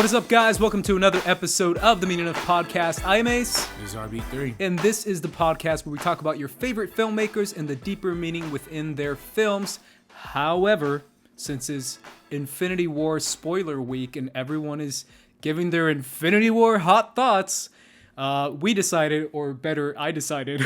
is up, guys? Welcome to another episode of the Meaning of Podcast. I am Ace. This is RB3. And this is the podcast where we talk about your favorite filmmakers and the deeper meaning within their films. However, since it's Infinity War spoiler week and everyone is giving their Infinity War hot thoughts, we decided, or better, I decided,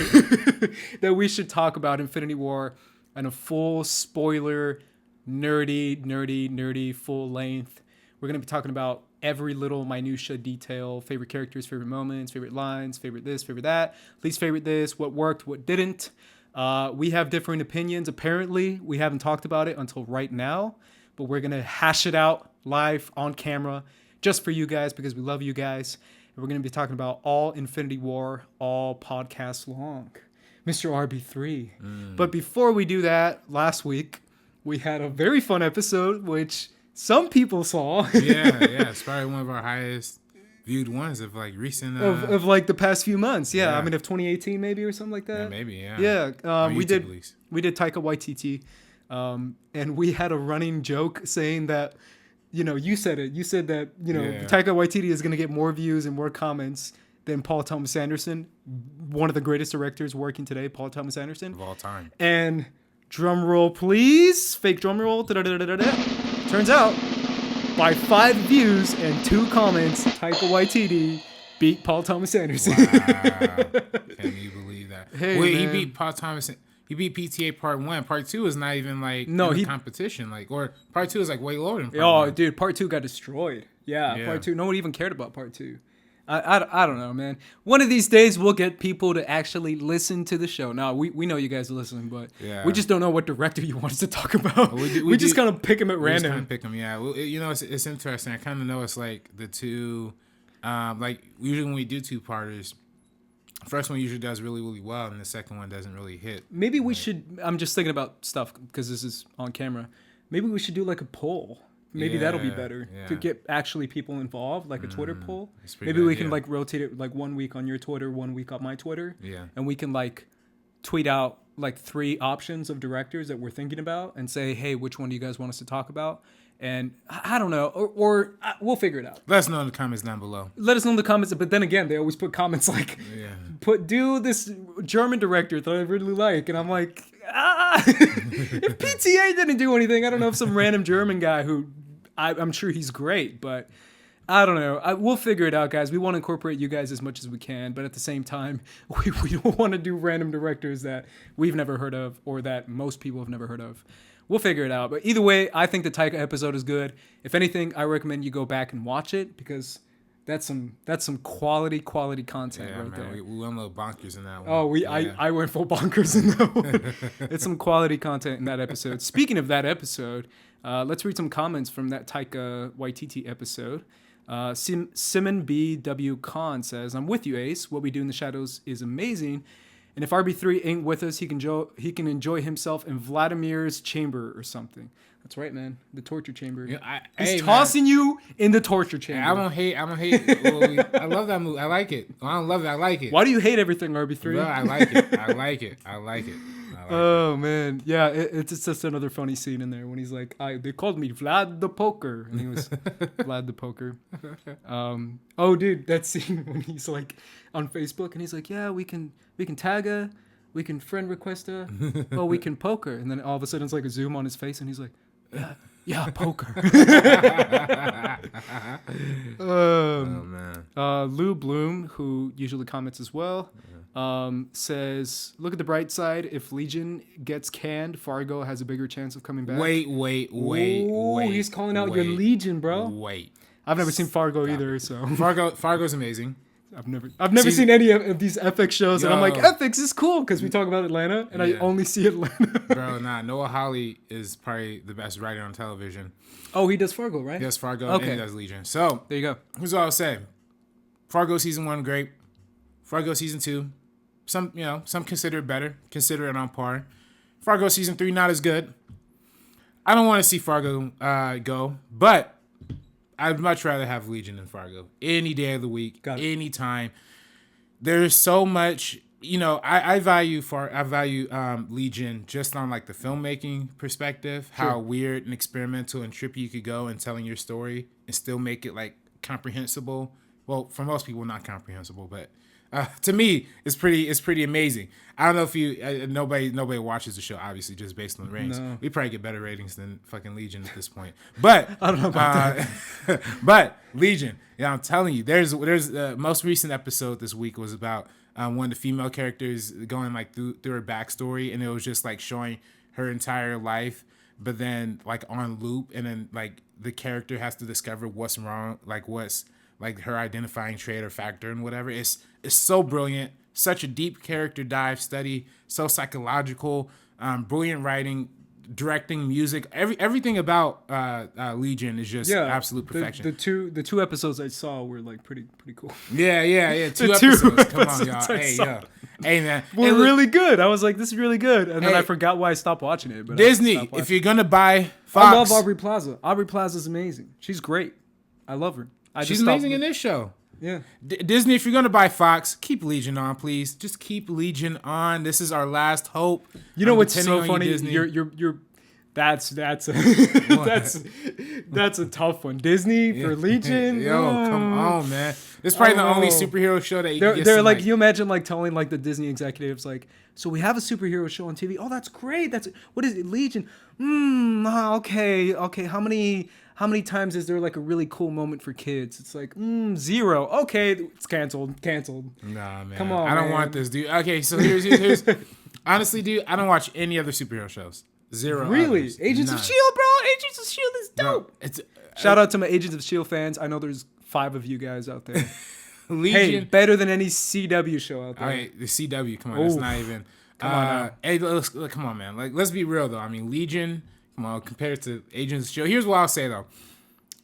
that we should talk about Infinity War on a full spoiler, nerdy, full length. We're going to be talking about every little minutia detail, favorite characters, favorite moments, favorite lines, favorite this, favorite that, least favorite this, what worked, what didn't. We have differing opinions. Apparently, we haven't talked about it until right now, but we're going to hash it out live on camera just for you guys because we love you guys. And we're going to be talking about all Infinity War, all podcasts long. Mr. RB3. But before we do that, last week, we had a very fun episode, which some people saw. yeah. It's probably one of our highest viewed ones of like recent... of like the past few months. Yeah. I mean, of 2018 maybe or something like that. Yeah, maybe, yeah. Yeah. We did Taika Waititi. And we had a running joke saying that, you know, you said it. You said that, you know, Taika Waititi is going to get more views and more comments than Paul Thomas Anderson, one of the greatest directors working today, Paul Thomas Anderson. Of all time. And drum roll, please. Fake drum roll. Turns out, by 5 views and 2 comments, Taika Waititi beat Paul Thomas Anderson. Wow. Can you believe that? Hey, wait, man. He beat Paul Thomas. He beat PTA Part 1. Part 2 is not even like in the competition. Like, or Part 2 is like way lower than Part 1. Oh, dude, Part 2 got destroyed. Yeah, Part 2. No one even cared about Part 2. I don't know, man. One of these days, we'll get people to actually listen to the show. Now, we know you guys are listening, but we just don't know what director you want us to talk about. We just kind of pick them at random. Just kind of pick them, yeah. Well, you know, it's interesting. I kind of know it's like the two, like usually when we do 2-parters, first one usually does really, really well, and the second one doesn't really hit. Maybe we should, I'm just thinking about stuff because this is on camera. Maybe we should do like a poll. Maybe that'll be better to get actually people involved, like a Twitter poll. Maybe we can like rotate it like 1 week on your Twitter, 1 week on my Twitter. Yeah. And we can like tweet out like 3 options of directors that we're thinking about and say, hey, which one do you guys want us to talk about? And I don't know, or we'll figure it out. Let us know in the comments down below. Let us know in the comments. But then again, they always put comments like, do this German director that I really like. And I'm like, if PTA didn't do anything, I don't know if some random German guy who I'm sure he's great, but I don't know. We'll figure it out, guys. We want to incorporate you guys as much as we can, but at the same time, we don't want to do random directors that we've never heard of or that most people have never heard of. We'll figure it out. But either way, I think the Taika episode is good. If anything, I recommend you go back and watch it because that's some quality content right there. We went a little bonkers in that one. Oh, I went full bonkers in that one. It's some quality content in that episode. Speaking of that episode, let's read some comments from that Taika Waititi episode. Simon B.W. Khan says, I'm with you, Ace. What we do in the shadows is amazing. And if RB3 ain't with us, he can enjoy himself in Vladimir's chamber or something. That's right, man. The torture chamber. Yeah, He's tossing you in the torture chamber. I don't hate. I love that movie. I like it. I don't love it. I like it. Why do you hate everything, RB3? Well, I like it. Oh, man. Yeah, it's just another funny scene in there when he's like, they called me Vlad the Poker. And he was Vlad the Poker. Oh, dude, that scene when he's like on Facebook and he's like, yeah, we can tag her, we can friend request her, or we can poker. And then all of a sudden it's like a zoom on his face and he's like, yeah, poker. Oh, man. Lou Bloom, who usually comments as well, says, look at the bright side. If Legion gets canned, Fargo has a bigger chance of coming back. Wait. He's calling out your Legion, bro. Wait. I've never seen Fargo either, so. Fargo's amazing. I've never seen any of these FX shows, and I'm like, FX is cool because we talk about Atlanta, and I only see Atlanta. Bro, Noah Hawley is probably the best writer on television. Oh, he does Fargo, right? He does Fargo and he does Legion. So there you go. Here's what I'll say: Fargo season 1 great. Fargo season 2, some consider it better, consider it on par. Fargo season 3 not as good. I don't want to see Fargo go, but I'd much rather have Legion than Fargo. Any day of the week, any time. There's so much, I value Legion just on like the filmmaking perspective, how weird and experimental and trippy you could go in telling your story and still make it like comprehensible. Well, for most people, not comprehensible, but to me, it's pretty amazing. I don't know if you nobody watches the show, obviously, just based on the ratings. No. We probably get better ratings than fucking Legion at this point. But I don't know about that. But Legion, yeah, I'm telling you, there's most recent episode this week was about one of the female characters going like through her backstory, and it was just like showing her entire life, but then like on loop, and then like the character has to discover what's wrong, like what's like her identifying trait or factor and whatever. It's so brilliant, such a deep character dive study, so psychological, brilliant writing, directing, music, everything about Legion is just absolute perfection. The two episodes I saw were like pretty cool. Yeah. Two episodes. Come on, y'all. Hey, man. Were really good. I was like, this is really good, and then I forgot why I stopped watching it. But Disney, if you're gonna buy Fox, I love Aubrey Plaza. Aubrey Plaza's amazing. She's great. I love her. She's amazing in this show. Yeah. Disney, if you're gonna buy Fox, keep Legion on, please. Just keep Legion on. This is our last hope. You know what's so funny? You're that's a that's a tough one. Disney for Legion. Yo, come on, man. This is probably the only superhero show that they're like. You imagine like telling like the Disney executives like, so we have a superhero show on TV. Oh, that's great. What is it? Legion. Okay. How many times is there like a really cool moment for kids? It's like 0. Okay, it's canceled. Nah, man. Come on, I don't want this, dude. Okay, so here's honestly, dude, I don't watch any other superhero shows. 0. Really? Others. Agents of S.H.I.E.L.D., bro. Agents of S.H.I.E.L.D. is dope. Bro, shout out to my Agents of S.H.I.E.L.D. fans. I know there's 5 of you guys out there. Legion. Hey, better than any CW show out there. All right, the CW. Come on, that's not even. Come on. Hey, come on, man. Like, let's be real though. I mean, Legion. Come on, compared to Agents of S.H.I.E.L.D. Here's what I'll say though.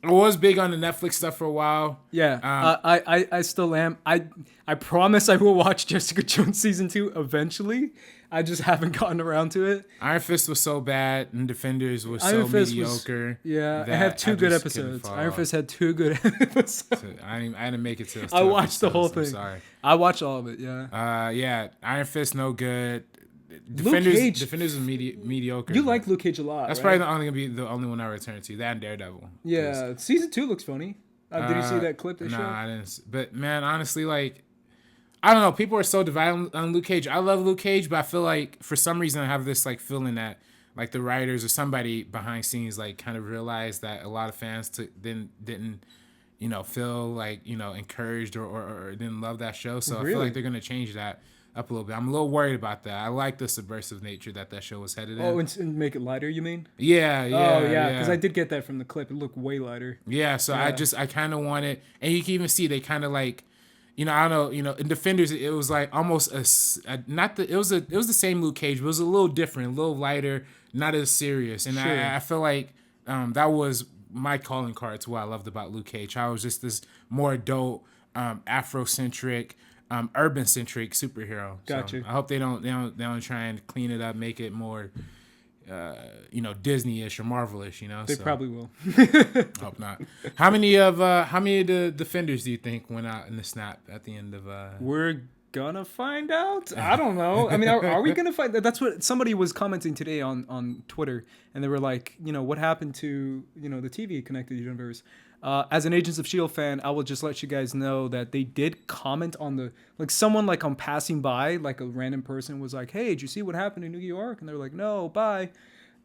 I was big on the Netflix stuff for a while. Yeah, I still am. I promise I will watch Jessica Jones season 2 eventually. I just haven't gotten around to it. Iron Fist was so bad, and Defenders was so mediocre. I have 2 good episodes. Iron Fist had 2 good episodes. I didn't make it to. I watched the whole thing. I'm sorry. I watched all of it. Yeah. Iron Fist no good. Defenders was mediocre. You like Luke Cage a lot. That's right? probably gonna be the only one I return to. That and Daredevil. Yeah, season 2 looks funny. Did you see that clip they showed? Nah, I didn't. But man, honestly, like, I don't know. People are so divided on Luke Cage. I love Luke Cage, but I feel like for some reason I have this like feeling that like the writers or somebody behind scenes like kind of realized that a lot of fans didn't feel like encouraged or didn't love that show. So I feel like they're gonna change that up a little bit. I'm a little worried about that. I like the subversive nature that show was headed in. Oh, and make it lighter, you mean? Yeah. Oh, yeah, because I did get that from the clip. It looked way lighter. Yeah, so I kind of want it, and you can even see they kind of like, I don't know, in Defenders it was like almost it was the same Luke Cage, but it was a little different, a little lighter, not as serious, and sure. I feel like that was my calling card to what I loved about Luke Cage. I was just this more adult, Afrocentric, urban-centric superhero. Gotcha. So I hope they don't try and clean it up, make it more, Disney-ish or Marvel-ish. They probably will. Hope not. How many of the Defenders do you think went out in the snap at the end of? We're gonna find out. I don't know. I mean, are we gonna find? That's what somebody was commenting today on Twitter, and they were like, what happened to the TV connected universe? As an Agents of S.H.I.E.L.D. fan, I will just let you guys know that they did comment on someone like on passing by, like a random person was like, hey, did you see what happened in New York? And they're like, no, bye.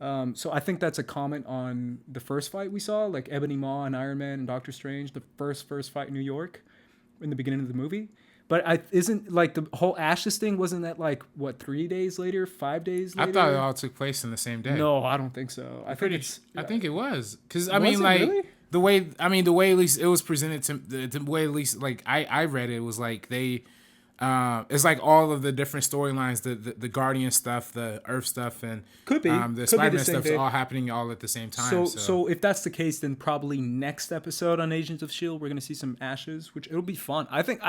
So I think that's a comment on the first fight we saw, like Ebony Maw and Iron Man and Doctor Strange, the first fight in New York in the beginning of the movie. But isn't like the whole Ashes thing, wasn't that like, 3 days later, 5 days later? I thought it all took place in the same day. No, I don't think so. I think it was. Because, Really? The way at least it was presented to the way at least like I read it was like they it's like all of the different storylines, the Guardian stuff, the Earth stuff, and the Spider-Man stuff is all happening all at the same time. So if that's the case, then probably next episode on Agents of S.H.I.E.L.D. we're gonna see some Ashes, which it'll be fun. I think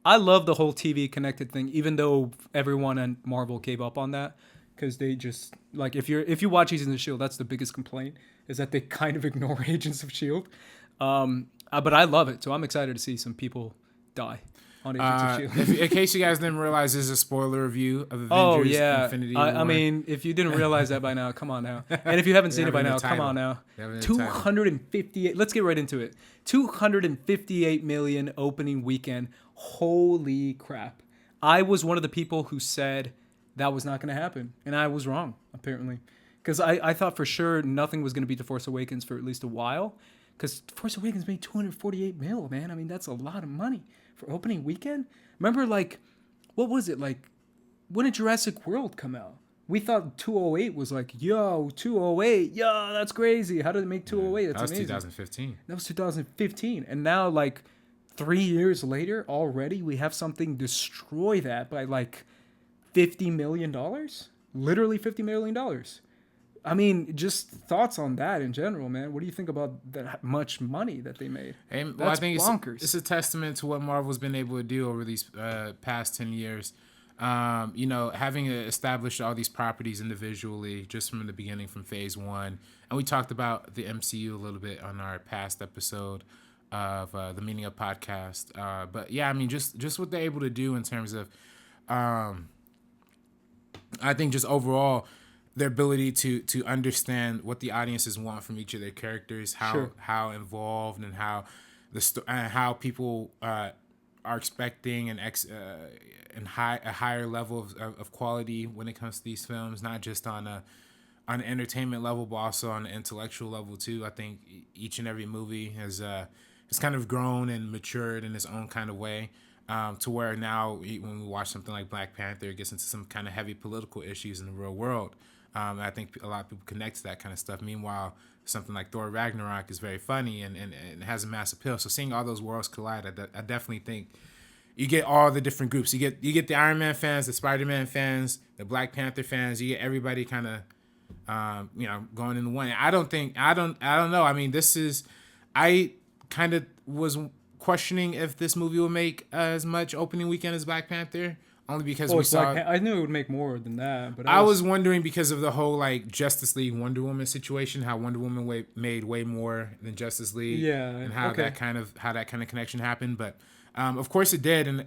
I love the whole TV connected thing, even though everyone at Marvel gave up on that. Because they just like if you watch Agents of S.H.I.E.L.D., that's the biggest complaint is that they kind of ignore Agents of S.H.I.E.L.D. But I love it, so I'm excited to see some people die. on Agents of S.H.I.E.L.D. In case you guys didn't realize, this is a spoiler review of Avengers Oh, yeah. Infinity War. I mean, if you didn't realize that by now, come on now. And if you haven't seen it by now, come on now. 258. Let's get right into it. 258 million opening weekend. Holy crap. I was one of the people who said that was not going to happen. And I was wrong, apparently. Because I thought for sure nothing was going to beat The Force Awakens for at least a while. Because Force Awakens made 248 mil, man. I mean, that's a lot of money for opening weekend. Remember, like, what was it? Like, when did Jurassic World come out? We thought 208 was like, yo, 208. Yo, that's crazy. How did it make 208? That's amazing. That was 2015. That was 2015. And now, like, 3 years later, already, we have something destroy that by, like, $50 million? Literally $50 million. I mean, just thoughts on that in general, man. What do you think about that much money that they made? And, well, I think it's a testament to what Marvel's been able to do over these past 10 years. You know, having established all these properties individually just from the beginning, from phase one. And we talked about the MCU a little bit on our past episode of the Meaning of Podcast. But yeah, I mean, just what they're able to do in terms of, I think just overall, their ability to understand what the audiences want from each of their characters, how involved and how people are expecting a higher level of quality when it comes to these films, not just on an entertainment level, but also on an intellectual level too. I think each and every movie has kind of grown and matured in its own kind of way. To where now, when we watch something like Black Panther, it gets into some kind of heavy political issues in the real world. I think a lot of people connect to that kind of stuff. Meanwhile, something like Thor Ragnarok is very funny and has a mass appeal. So seeing all those worlds collide, I definitely think you get all the different groups. You get the Iron Man fans, the Spider-Man fans, the Black Panther fans. You get everybody kind of, going into one. I don't know. I mean, I kind of was questioning if this movie will make as much opening weekend as Black Panther. Only because we saw. I knew it would make more than that, but I was wondering because of the whole like Justice League Wonder Woman situation, how Wonder Woman made way more than Justice League, and how that kind of connection happened. But of course it did, and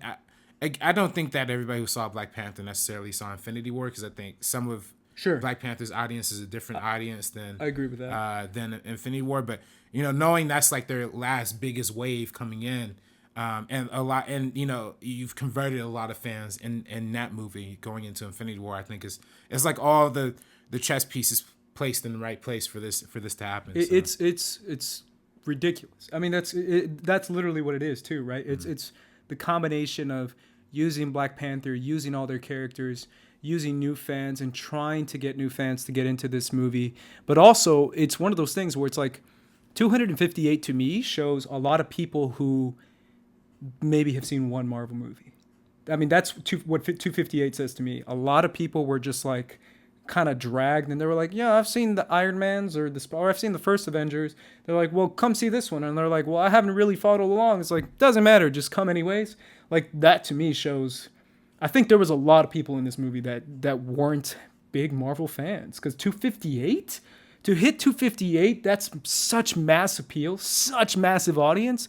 I don't think that everybody who saw Black Panther necessarily saw Infinity War, because I think some of Black Panther's audience is a different audience than I agree with that than Infinity War. But knowing that's like their last biggest wave coming in. And you've converted a lot of fans in that movie going into Infinity War. I think it's like all the chess pieces placed in the right place for this to happen. It's ridiculous. I mean, that's literally what it is too, right? It's the combination of using Black Panther, using all their characters, using new fans, and trying to get new fans to get into this movie. But also, it's one of those things where it's like 258 to me shows a lot of people who maybe have seen one Marvel movie. I mean, that's what 258 says to me. A lot of people were just like kind of dragged, and they were like, yeah, I've seen the Iron Mans or I've seen the first Avengers. They're like, well, come see this one. And they're like, well, I haven't really followed along. It's like, doesn't matter, just come anyways. Like, that to me shows, I think there was a lot of people in this movie that weren't big Marvel fans, because 258? To hit 258, that's such mass appeal, such massive audience,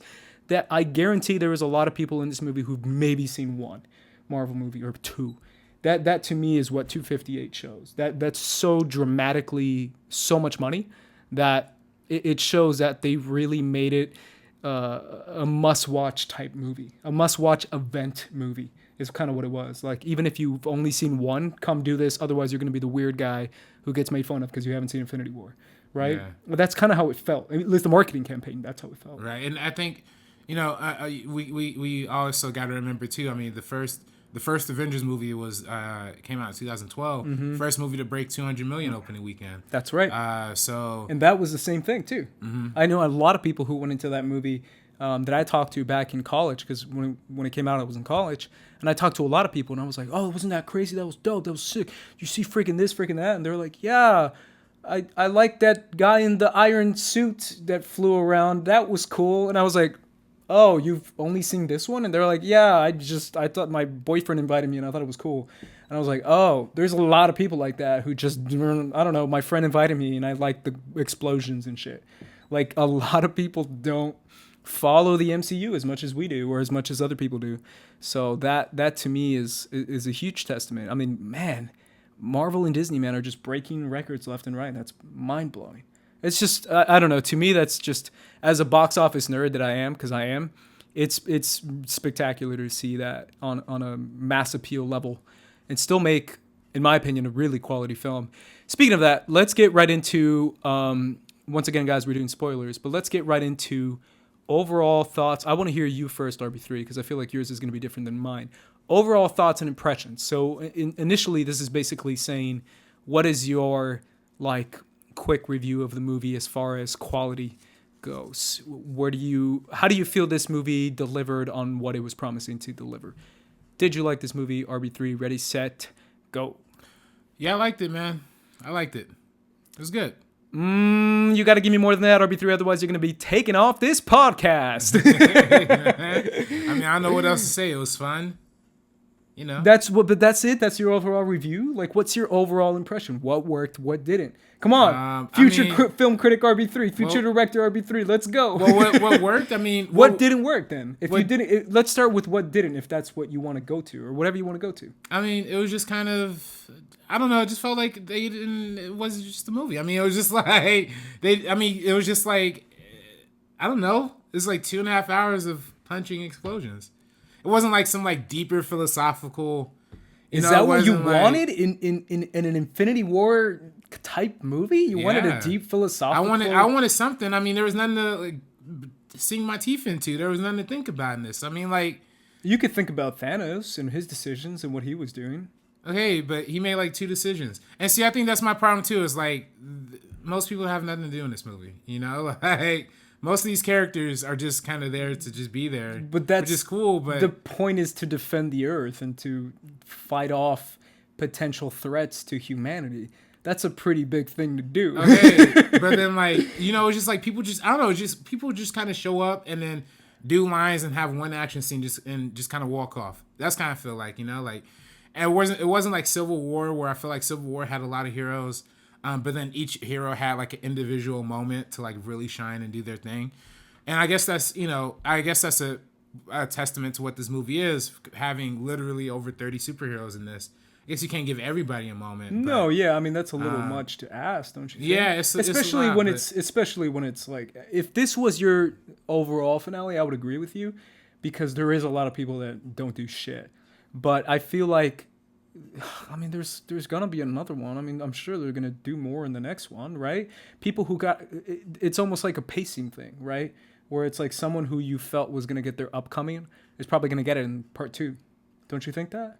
that I guarantee there was a lot of people in this movie who've maybe seen one Marvel movie or two. That to me is what 258 shows. That's so dramatically so much money that it shows that they really made it a must-watch type movie, a must-watch event movie is kind of what it was. Like, even if you've only seen one, come do this. Otherwise, you're going to be the weird guy who gets made fun of because you haven't seen Infinity War, right? Yeah. Well, that's kind of how it felt. At least the marketing campaign, that's how it felt. Right, and I think, we also got to remember too. I mean, the first Avengers movie came out in 2012. Mm-hmm. First movie to break 200 million opening weekend. That's right. And that was the same thing too. Mm-hmm. I know a lot of people who went into that movie that I talked to back in college, because when it came out, I was in college, and I talked to a lot of people, and I was like, "Oh, wasn't that crazy? That was dope. That was sick. You see, freaking this, freaking that," and they're like, "Yeah." I like that guy in the iron suit that flew around. That was cool. And I was like, oh, you've only seen this one? And they're like, yeah, I thought my boyfriend invited me and I thought it was cool. And I was like, oh, there's a lot of people like that who just, I don't know, my friend invited me and I like the explosions and shit. Like, a lot of people don't follow the MCU as much as we do, or as much as other people do. So that to me is a huge testament. I mean, man, Marvel and Disney, man, are just breaking records left and right. That's mind blowing. It's just I don't know. To me, that's just, as a box office nerd that I am, because I am. It's spectacular to see that on a mass appeal level, and still make, in my opinion, a really quality film. Speaking of that, let's get right into, once again, guys, we're doing spoilers, but let's get right into overall thoughts. I want to hear you first, RB3, because I feel like yours is going to be different than mine. Overall thoughts and impressions. So initially, this is basically saying, what is your, like, quick review of the movie as far as quality goes? How do you feel this movie delivered on what it was promising to deliver? Did you like this movie? RB3, ready, set, go. Yeah, I liked it, man. I liked it. It was good. You got to give me more than that, RB3, otherwise you're going to be taking off this podcast. I mean, I don't know what else to say. It was fun. You know. But that's it? That's your overall review? Like, what's your overall impression? What worked? What didn't? Come on. Film critic RB3, future director RB3, let's go. Well, what worked? I mean... What didn't work, then? Let's start with what didn't, if that's what you want to go to, or whatever you want to go to. I mean, it was just kind of... I don't know. It just felt like it wasn't just a movie. I mean, it was just like... it was just like... I don't know. It was like 2.5 hours of punching explosions. It wasn't like some like deeper philosophical. Is that what you wanted in an Infinity War type movie? You wanted a deep philosophical. I wanted something. I mean, there was nothing to like sink my teeth into. There was nothing to think about in this. I mean, like, you could think about Thanos and his decisions and what he was doing. Okay, but he made like 2 decisions. And see, I think that's my problem too. Is like most people have nothing to do in this movie. You know, like. Most of these characters are just kind of there to just be there, but that's which is cool. But the point is to defend the Earth and to fight off potential threats to humanity. That's a pretty big thing to do. Okay, but then like, you know, it's just like people just, I don't know, people just kind of show up and then do lines and have one action scene just kind of walk off. That's kind of feel like, you know, like, and it wasn't like Civil War, where I feel like Civil War had a lot of heroes. But then each hero had like an individual moment to like really shine and do their thing. And I guess that's a testament to what this movie is, having literally over 30 superheroes in this. I guess you can't give everybody a moment. No, yeah, I mean, that's a little much to ask, don't you think? Yeah, especially when it's like, if this was your overall finale, I would agree with you, because there is a lot of people that don't do shit. But I feel like, I mean, there's gonna be another one. I mean, I'm sure they're gonna do more in the next one, right? People who it's almost like a pacing thing, right? Where it's like someone who you felt was gonna get their upcoming is probably gonna get it in part 2. Don't you think that?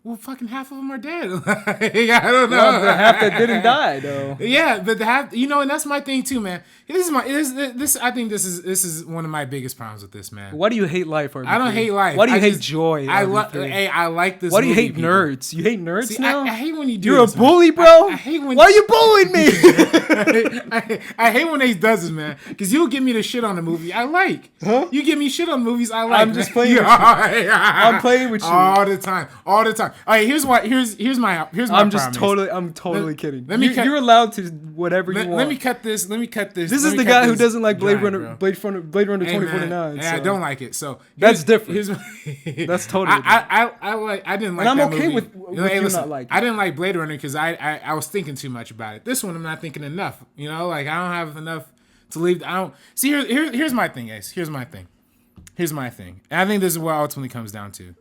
Well, fucking half of them are dead. I don't know. Well, the half that didn't die, though. Yeah, but the half, you know, and that's my thing too, man. I think this is one of my biggest problems with this, man. Why do you hate life, RB3? I don't hate life. Why do you hate joy? I like this. Why do you hate people. nerds? You hate nerds. See, now? I hate when you do. You're this, a bully, bro. I hate when. Why are you bullying me? I hate when they does this, man. Because you'll give me the shit on the movie I like. Huh? You give me shit on movies I like. I'm just playing with you. I'm playing with you all the time. All right, here's my I'm problem. totally kidding. You're allowed to whatever you want. Let me cut this. This is the guy who doesn't like Blade Runner 2049. Yeah, so. I don't like it. So that's different. That's totally different. I didn't like. And I'm that okay movie. with you not liking it. I didn't like Blade Runner because I was thinking too much about it. This one I'm not thinking enough. You know, like I don't have enough to leave. I don't see. Here's my thing, guys. Here's my thing. And I think this is what it ultimately comes down to.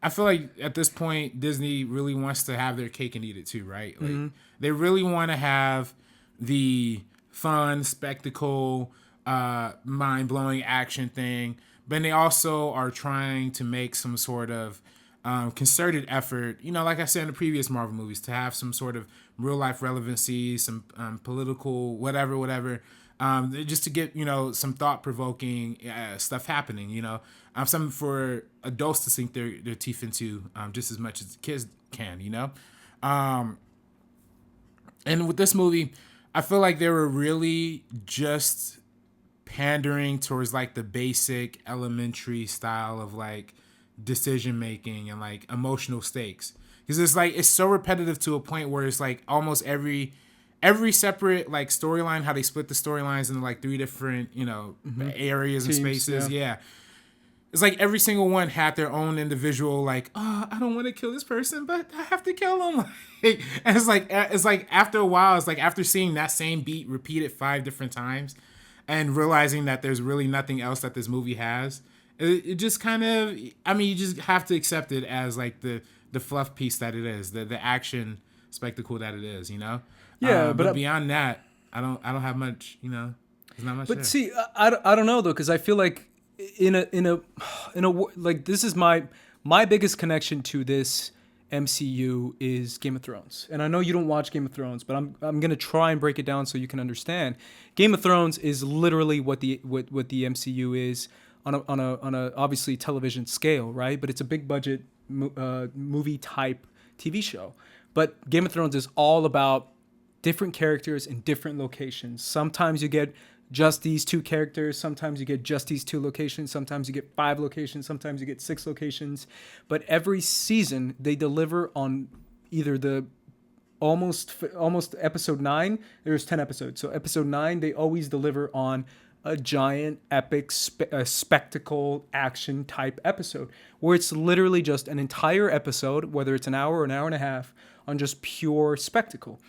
I feel like at this point, Disney really wants to have their cake and eat it too, right? Like they really want to have the fun, spectacle, mind-blowing action thing, but they also are trying to make some sort of concerted effort, you know, like I said in the previous Marvel movies, to have some sort of real-life relevancy, some political whatever, just to get, you know, some thought-provoking stuff happening, you know. Something for adults to sink their teeth into just as much as kids can, you know? And with this movie, I feel like they were really just pandering towards, like, the basic elementary style of, like, decision-making and, like, emotional stakes. Because it's, like, it's so repetitive to a point where it's, like, almost every every separate like storyline, how they split the storylines into like 3 different, areas and Teams, spaces. Yeah. It's like every single one had their own individual, like, oh, I don't want to kill this person, but I have to kill him. And it's like after a while, it's like after seeing that same beat repeated 5 different times and realizing that there's really nothing else that this movie has, it just kind of, you just have to accept it as like the fluff piece that it is, the action spectacle that it is, Yeah, but beyond that, I don't have much, there's not much. But there. see, I don't know though, because I feel like in a like this is my biggest connection to this MCU is Game of Thrones. And I know you don't watch Game of Thrones, but I'm going to try and break it down so you can understand. Game of Thrones is literally what the MCU is on a obviously television scale, right? But it's a big budget movie type TV show. But Game of Thrones is all about different characters in different locations. Sometimes you get just these 2 characters. Sometimes you get just these 2 locations. Sometimes you get 5 locations. Sometimes you get 6 locations. But every season they deliver on either the almost episode 9. There's 10 episodes. So episode 9, they always deliver on a giant epic spectacle action type episode where it's literally just an entire episode, whether it's an hour or an hour and a half, on just pure spectacle.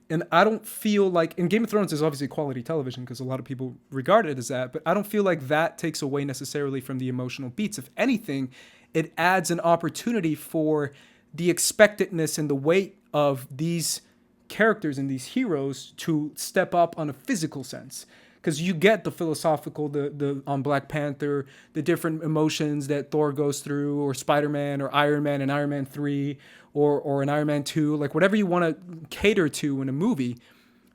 And I don't feel like, and Game of Thrones is obviously quality television because a lot of people regard it as that, but I don't feel like that takes away necessarily from the emotional beats. If anything, it adds an opportunity for the expectedness and the weight of these characters and these heroes to step up on a physical sense. Because you get the philosophical, the on Black Panther, the different emotions that Thor goes through, or Spider-Man, or Iron Man in Iron Man 3, or in Iron Man 2, like whatever you want to cater to in a movie,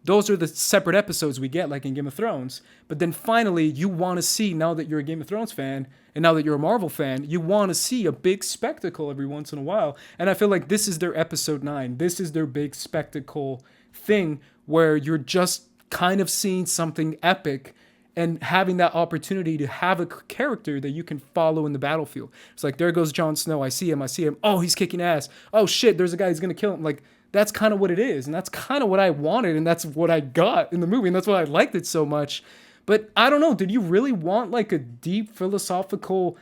those are the separate episodes we get, like in Game of Thrones. But then finally, you want to see, now that you're a Game of Thrones fan, and now that you're a Marvel fan, you want to see a big spectacle every once in a while. And I feel like this is their episode 9. This is their big spectacle thing where you're just kind of seeing something epic and having that opportunity to have a character that you can follow in the battlefield. It's like, there goes Jon Snow. I see him. Oh, he's kicking ass. Oh shit, there's a guy who's going to kill him. Like, that's kind of what it is. And that's kind of what I wanted. And that's what I got in the movie. And that's why I liked it so much. But I don't know. Did you really want like a deep philosophical...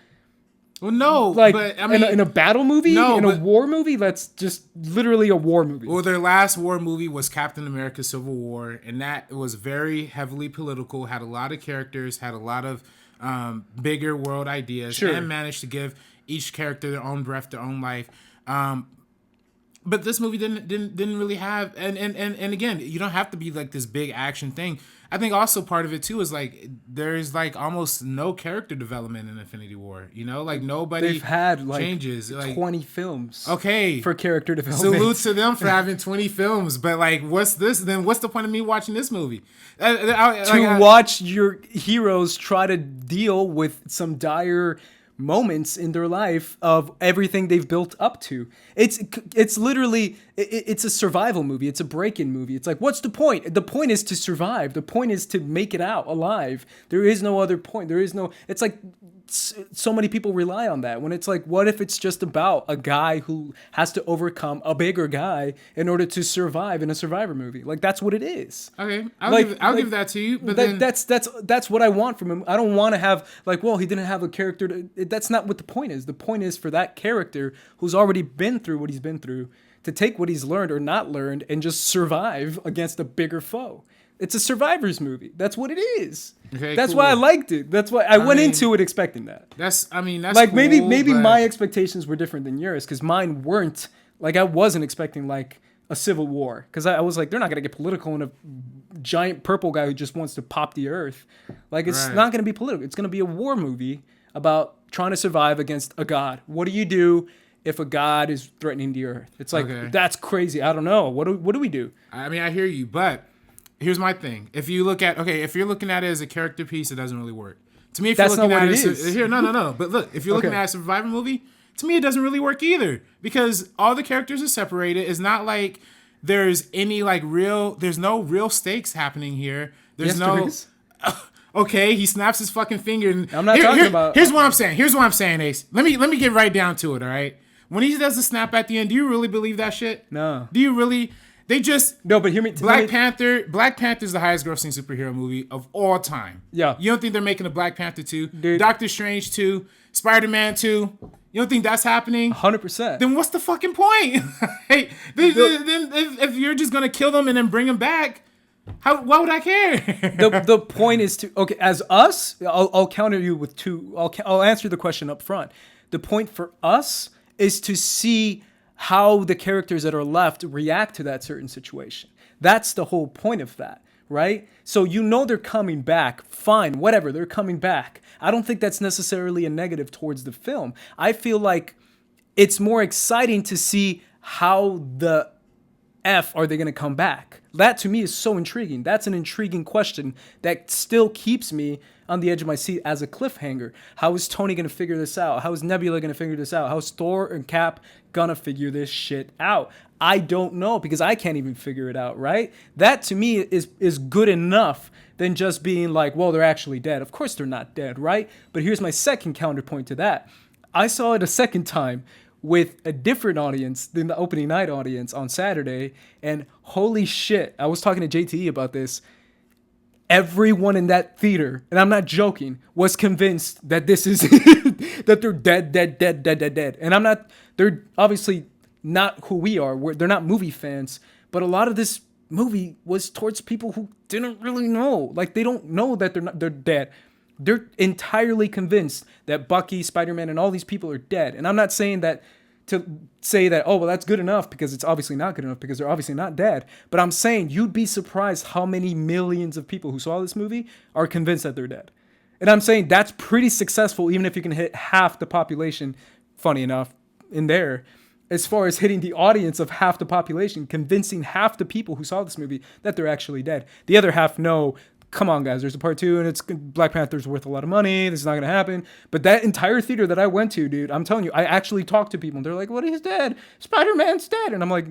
Well, no, like, but I mean, in a battle movie, no, a war movie, that's just literally a war movie. Well, their last war movie was Captain America: Civil War, and that was very heavily political. Had a lot of characters, had a lot of bigger world ideas, sure, and managed to give each character their own breath, their own life. But this movie didn't really have, and again, you don't have to be like this big action thing. I think also part of it too is like there's like almost no character development in Infinity War. Like nobody they've had like changes 20 films. Okay, for character development. Salute to them for having 20 films. But like, what's this? Then what's the point of me watching this movie? Watch your heroes try to deal with some dire moments in their life of everything they've built up to. It's literally it's a survival movie. It's a break-in movie. It's like, what's the point? The point is to survive. The point is to make it out alive. There is no other point. It's like so many people rely on that when it's like, what if it's just about a guy who has to overcome a bigger guy in order to survive in a Survivor movie? Like, that's what it is. Okay, I'll give that to you. But then that's what I want from him. I don't want to have like, well, he didn't have a character. That's not what the point is. The point is for that character who's already been through what he's been through to take what he's learned or not learned and just survive against a bigger foe. It's a survivor's movie. That's what it is. Okay, that's cool. Why I liked it. That's why I went into it expecting that. That's like, cool, maybe my expectations were different than yours, because mine weren't like, I wasn't expecting like a civil war, because I was like, they're not gonna get political in a giant purple guy who just wants to pop the earth. Like, it's not gonna be political. It's gonna be a war movie about trying to survive against a god. What do you do if a god is threatening the earth? It's like, that's crazy. I don't know. What do we do? I mean, I hear you, but here's my thing. If you're looking at it as a character piece, it doesn't really work. To me, if that's you're looking not at what it is. Here, no. But look, if you're looking at a survival movie, to me, it doesn't really work either, because all the characters are separated. It's not like there's any like there's no real stakes happening here. There's okay, he snaps his fucking finger. And I'm not talking about. Here's what I'm saying, Ace. Let me get right down to it. All right. When he does the snap at the end, do you really believe that shit? No. Do you really? They just No, but hear me. Black Panther's the highest grossing superhero movie of all time. Yeah. You don't think they're making a Black Panther 2? Dude. Doctor Strange 2, Spider-Man 2. You don't think that's happening? 100%. Then what's the fucking point? Hey, then if you're just gonna kill them and then bring them back, why would I care? The point is to, okay, as us, I'll counter you with two. I'll answer the question up front. The point for us is to see how the characters that are left react to that certain situation. That's the whole point of that, right? So they're coming back. Fine, whatever, they're coming back. I don't think that's necessarily a negative towards the film. I feel like it's more exciting to see how the F are they going to come back. That to me is so intriguing. That's an intriguing question that still keeps me on the edge of my seat as a cliffhanger. How is Tony going to figure this out? How is Nebula going to figure this out? How is Thor and Cap going to figure this shit out? I don't know, because I can't even figure it out, right? That to me is good enough than just being like, well, they're actually dead. Of course they're not dead, right? But here's my second counterpoint to that. I saw it a second time with a different audience than the opening night audience on Saturday, and holy shit, I was talking to JTE about this. Everyone in that theater, and I'm not joking, was convinced that this is that they're dead. And they're obviously not who we are. They're not movie fans, but a lot of this movie was towards people who didn't really know. Like, they don't know that they're dead. They're entirely convinced that Bucky, Spider-Man, and all these people are dead. And I'm not saying that to say that, oh, well, that's good enough, because it's obviously not good enough, because they're obviously not dead. But I'm saying you'd be surprised how many millions of people who saw this movie are convinced that they're dead. And I'm saying that's pretty successful, even if you can hit half the population, funny enough, in there. As far as hitting the audience of half the population, convincing half the people who saw this movie that they're actually dead. The other half know, come on, guys, there's a part 2, and it's Black Panther's worth a lot of money. This is not going to happen. But that entire theater that I went to, dude, I'm telling you, I actually talked to people, and they're like, what, he's dead? Spider-Man's dead. And I'm like,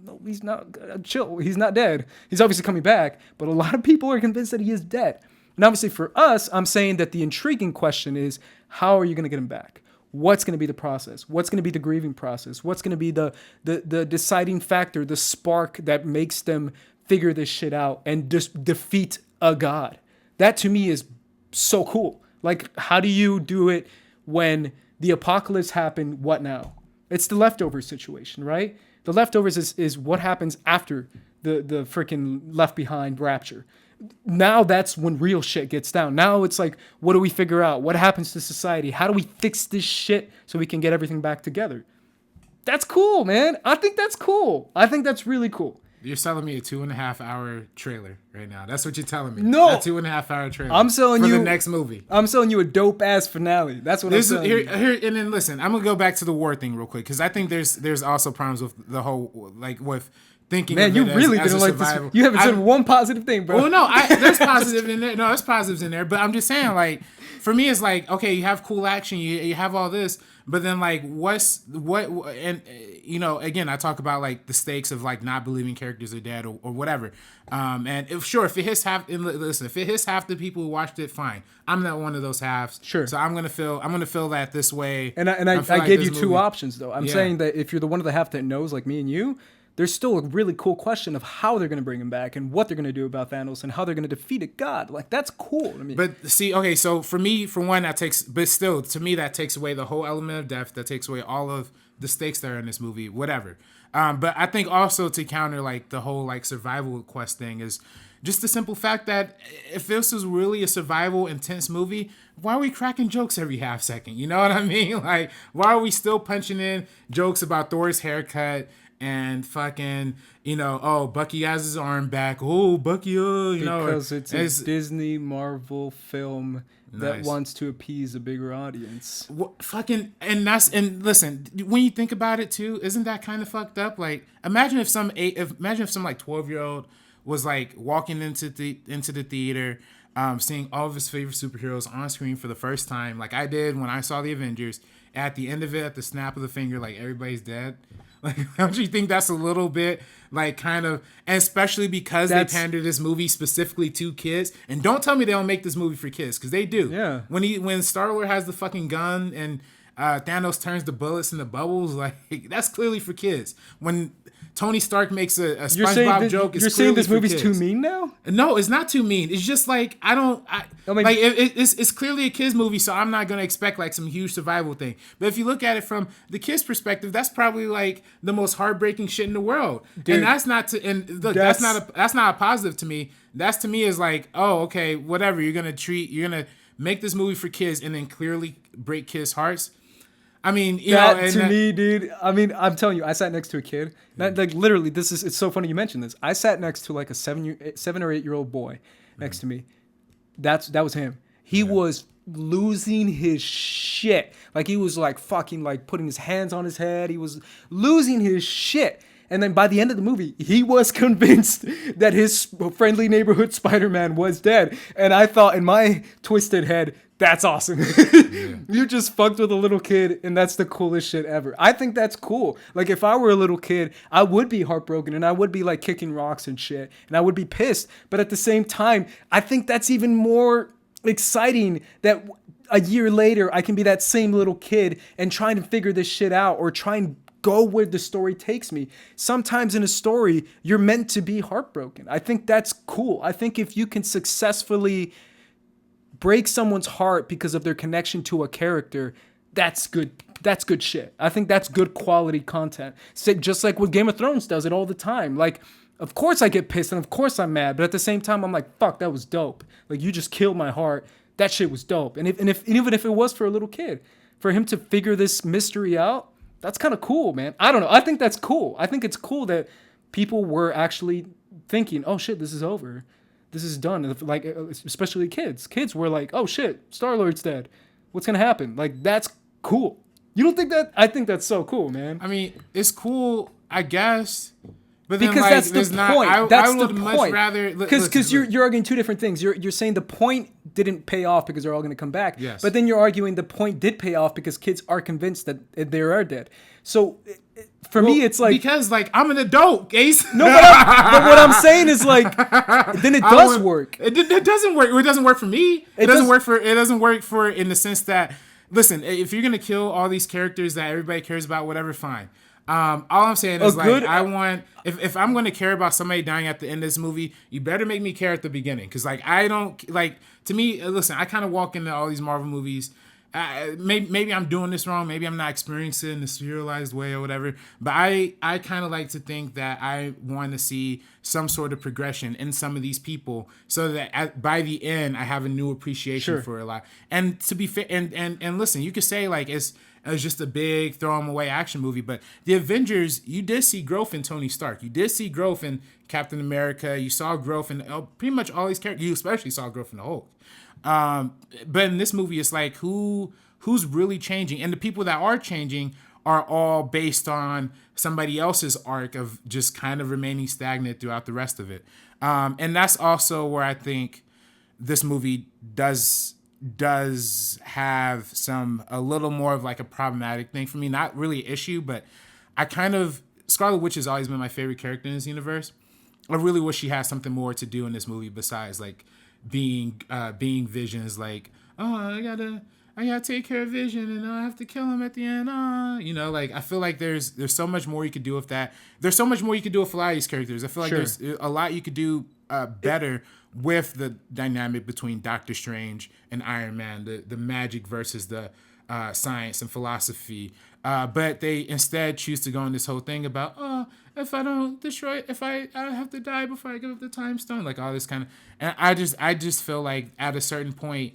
no, he's not. Chill. He's not dead. He's obviously coming back. But a lot of people are convinced that he is dead. And obviously for us, I'm saying that the intriguing question is, how are you going to get him back? What's going to be the process? What's going to be the grieving process? What's going to be the deciding factor, the spark that makes them figure this shit out and just defeat a god? That to me is so cool. Like, how do you do it when the apocalypse happened? What now? It's the leftovers situation, right? The leftovers is what happens after the freaking left behind rapture. Now that's when real shit gets down. Now it's like, what do we figure out? What happens to society? How do we fix this shit so we can get everything back together? That's cool, man. I think that's cool. I think that's really cool. You're selling me a 2.5 hour trailer right now. That's what you're telling me. No, a 2.5 hour trailer. I'm selling for you the next movie. I'm selling you a dope ass finale. That's what I'm selling you. Here, and then listen, I'm gonna go back to the war thing real quick, because I think there's also problems with the whole, like, with thinking. Man, you really didn't like this. You haven't said one positive thing, bro. Well, no, there's positive in there. No, there's positives in there. But I'm just saying, like, for me, it's like, okay, you have cool action, you have all this, but then, like, and you know, again, I talk about, like, the stakes of, like, not believing characters are dead or whatever. And if it hits half, and listen, if it hits half the people who watched it, fine. I'm not one of those halves. Sure. So I'm gonna feel that this way. And I gave you two options though. I'm saying that if you're the one of the half that knows, like me and you, there's still a really cool question of how they're going to bring him back and what they're going to do about Thanos and how they're going to defeat a god. Like, that's cool to me. But see, okay, so for me, for one, but still, to me, that takes away the whole element of death. That takes away all of the stakes that are in this movie, whatever. But I think also to counter, like, the whole, like, survival quest thing is just the simple fact that if this was really a survival intense movie, why are we cracking jokes every half second? You know what I mean? Like, why are we still punching in jokes about Thor's haircut and fucking, you know, oh, Bucky has his arm back. Oh, Bucky, you know. Because it's a Disney Marvel film that wants to appease a bigger audience. And listen, when you think about it too, isn't that kind of fucked up? Like, imagine if some like 12-year-old was like walking into the theater, seeing all of his favorite superheroes on screen for the first time, like I did when I saw the Avengers. At the end of it, at the snap of the finger, like, everybody's dead. Like, don't you think that's a little bit, like, kind of, and especially because they pander this movie specifically to kids. And don't tell me they don't make this movie for kids, because they do. Yeah. When Star-Lord has the fucking gun and Thanos turns the bullets into bubbles, like, that's clearly for kids. When Tony Stark makes a SpongeBob joke. You're saying this movie's too mean now? No, it's not too mean. It's just like it's clearly a kids movie, so I'm not gonna expect like some huge survival thing. But if you look at it from the kids' perspective, that's probably like the most heartbreaking shit in the world. Dude, and that's not a positive to me. That's to me is like, oh, okay, whatever. You're gonna make this movie for kids and then clearly break kids' hearts. I mean, me, dude. I mean, I'm telling you, I sat next to a kid. Like literally, it's so funny you mentioned this. I sat next to like a 7 or 8 year old boy next to me. That was him. He was losing his shit. Like he was like fucking like putting his hands on his head. He was losing his shit. And then by the end of the movie, he was convinced that his friendly neighborhood Spider-Man was dead. And I thought in my twisted head, that's awesome. You just fucked with a little kid, and that's the coolest shit ever. I think that's cool. Like, if I were a little kid, I would be heartbroken, and I would be, like, kicking rocks and shit, and I would be pissed. But at the same time, I think that's even more exciting that a year later, I can be that same little kid and trying to figure this shit out or try and go where the story takes me. Sometimes in a story, you're meant to be heartbroken. I think that's cool. I think if you can successfully break someone's heart because of their connection to a character, that's good. That's good shit. I think that's good quality content. Just like what Game of Thrones does it all the time. Like, of course I get pissed and of course I'm mad, but at the same time I'm like, fuck, that was dope. Like, you just killed my heart. That shit was dope. And even if it was for a little kid, for him to figure this mystery out, that's kind of cool, man. I don't know. I think that's cool. I think it's cool that people were actually thinking, oh shit, this is over. This is done. Like, especially kids. Kids were like, oh shit, Star-Lord's dead. What's going to happen? Like, that's cool. You don't think that? I think that's so cool, man. I mean, it's cool, I guess. But then, because like, that's the point. I would much rather... Because you're arguing two different things. You're saying the point didn't pay off because they're all going to come back. Yes. But then you're arguing the point did pay off because kids are convinced that they are dead. So... For me, it's like... Because, like, I'm an adult, Ace. No, but what I'm saying is, like, then it does work. It doesn't work. It doesn't work for me. It doesn't work for in the sense that, listen, if you're going to kill all these characters that everybody cares about, whatever, fine. All I'm saying is, I want... If I'm going to care about somebody dying at the end of this movie, you better make me care at the beginning. Because, like, I don't... Like, to me, listen, I kind of walk into all these Marvel movies... maybe I'm doing this wrong. Maybe I'm not experiencing it in a serialized way or whatever. But I kind of like to think that I want to see some sort of progression in some of these people, so that by the end I have a new appreciation for a lot. And to be fair, and listen, you could say like it's just a big throw 'em away action movie, but the Avengers, you did see growth in Tony Stark. You did see growth in Captain America. You saw growth in pretty much all these characters. You especially saw growth in the Hulk. But in this movie, it's like who's really changing, and the people that are changing are all based on somebody else's arc of just kind of remaining stagnant throughout the rest of it. And that's also where I think this movie does have a little more of like a problematic thing for me. Not really an issue, but Scarlet Witch has always been my favorite character in this universe. I really wish she had something more to do in this movie besides like being Vision's like, oh, I gotta take care of Vision and I have to kill him at the end. Like I feel like there's so much more you could do with that. There's so much more you could do with a lot of these characters. I feel like there's a lot you could do better with the dynamic between Doctor Strange and Iron Man, the magic versus the science and philosophy. But they instead choose to go on this whole thing about, if I don't destroy, I have to die before I give up the time stone, like all this kind of, and I just feel like at a certain point,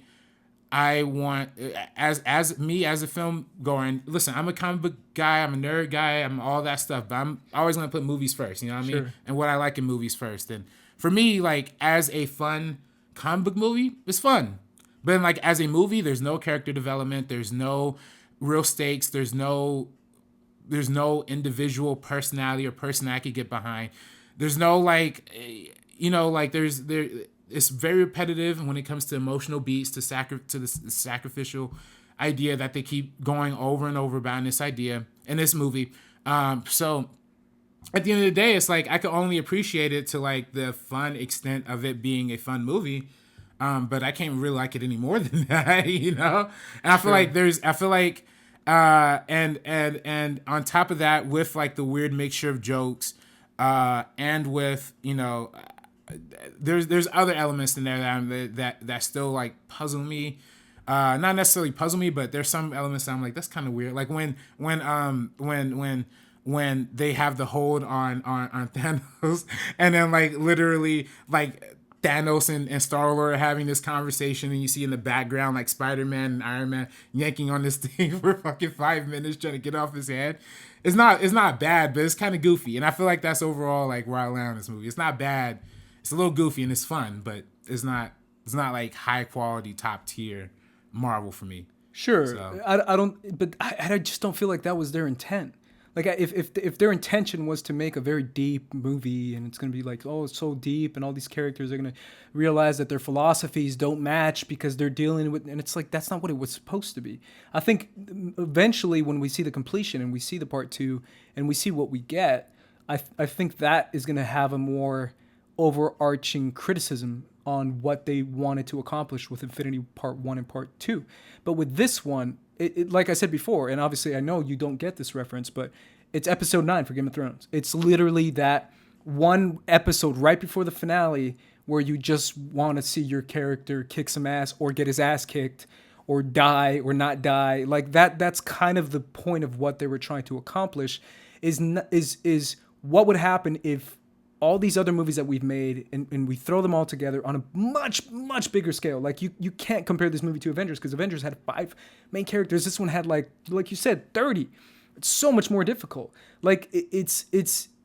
I want, as me as a film goer, and listen, I'm a comic book guy, I'm a nerd guy, I'm all that stuff, but I'm always gonna put movies first, you know what I mean? And what I like in movies first. And for me, like as a fun comic book movie, it's fun. But then, like as a movie, there's no character development, there's no real stakes, there's no individual personality or person I could get behind. There's no it's very repetitive when it comes to emotional beats, to the sacrificial idea that they keep going over and over about in this idea in this movie. So at the end of the day, it's like I can only appreciate it to like the fun extent of it being a fun movie. But I can't really like it any more than that, you know? And I feel like and on top of that, with like the weird mixture of jokes and with, there's other elements in there that still like puzzle me. Not necessarily puzzle me, but there's some elements that I'm like, that's kind of weird. Like when they have the hold on Thanos, and then like literally like Thanos and Star-Lord are having this conversation, and you see in the background like Spider-Man and Iron Man yanking on this thing for fucking 5 minutes trying to get off his head. It's not bad, but it's kind of goofy, and I feel like that's overall like where I land on this movie. It's not bad. It's a little goofy and it's fun, but it's not like high quality top tier Marvel for me. Sure, So. I don't, but I just don't feel like that was their intent. Like if their intention was to make a very deep movie, and it's gonna be like, oh, it's so deep, and all these characters are gonna realize that their philosophies don't match because they're dealing with, and it's like that's not what it was supposed to be. I think eventually when we see the completion and we see the part 2 and we see what we get, I think that is gonna have a more overarching criticism on what they wanted to accomplish with Infinity Part 1 and Part 2. But with this one, it like I said before, and obviously I know you don't get this reference, but it's episode 9 for Game of Thrones. It's literally that one episode right before the finale where you just want to see your character kick some ass or get his ass kicked or die or not die. Like that's kind of the point of what they were trying to accomplish is what would happen if all these other movies that we've made and we throw them all together on a much, much bigger scale. Like you can't compare this movie to Avengers because Avengers had 5 main characters. This one had like you said, 30. It's so much more difficult. Like it's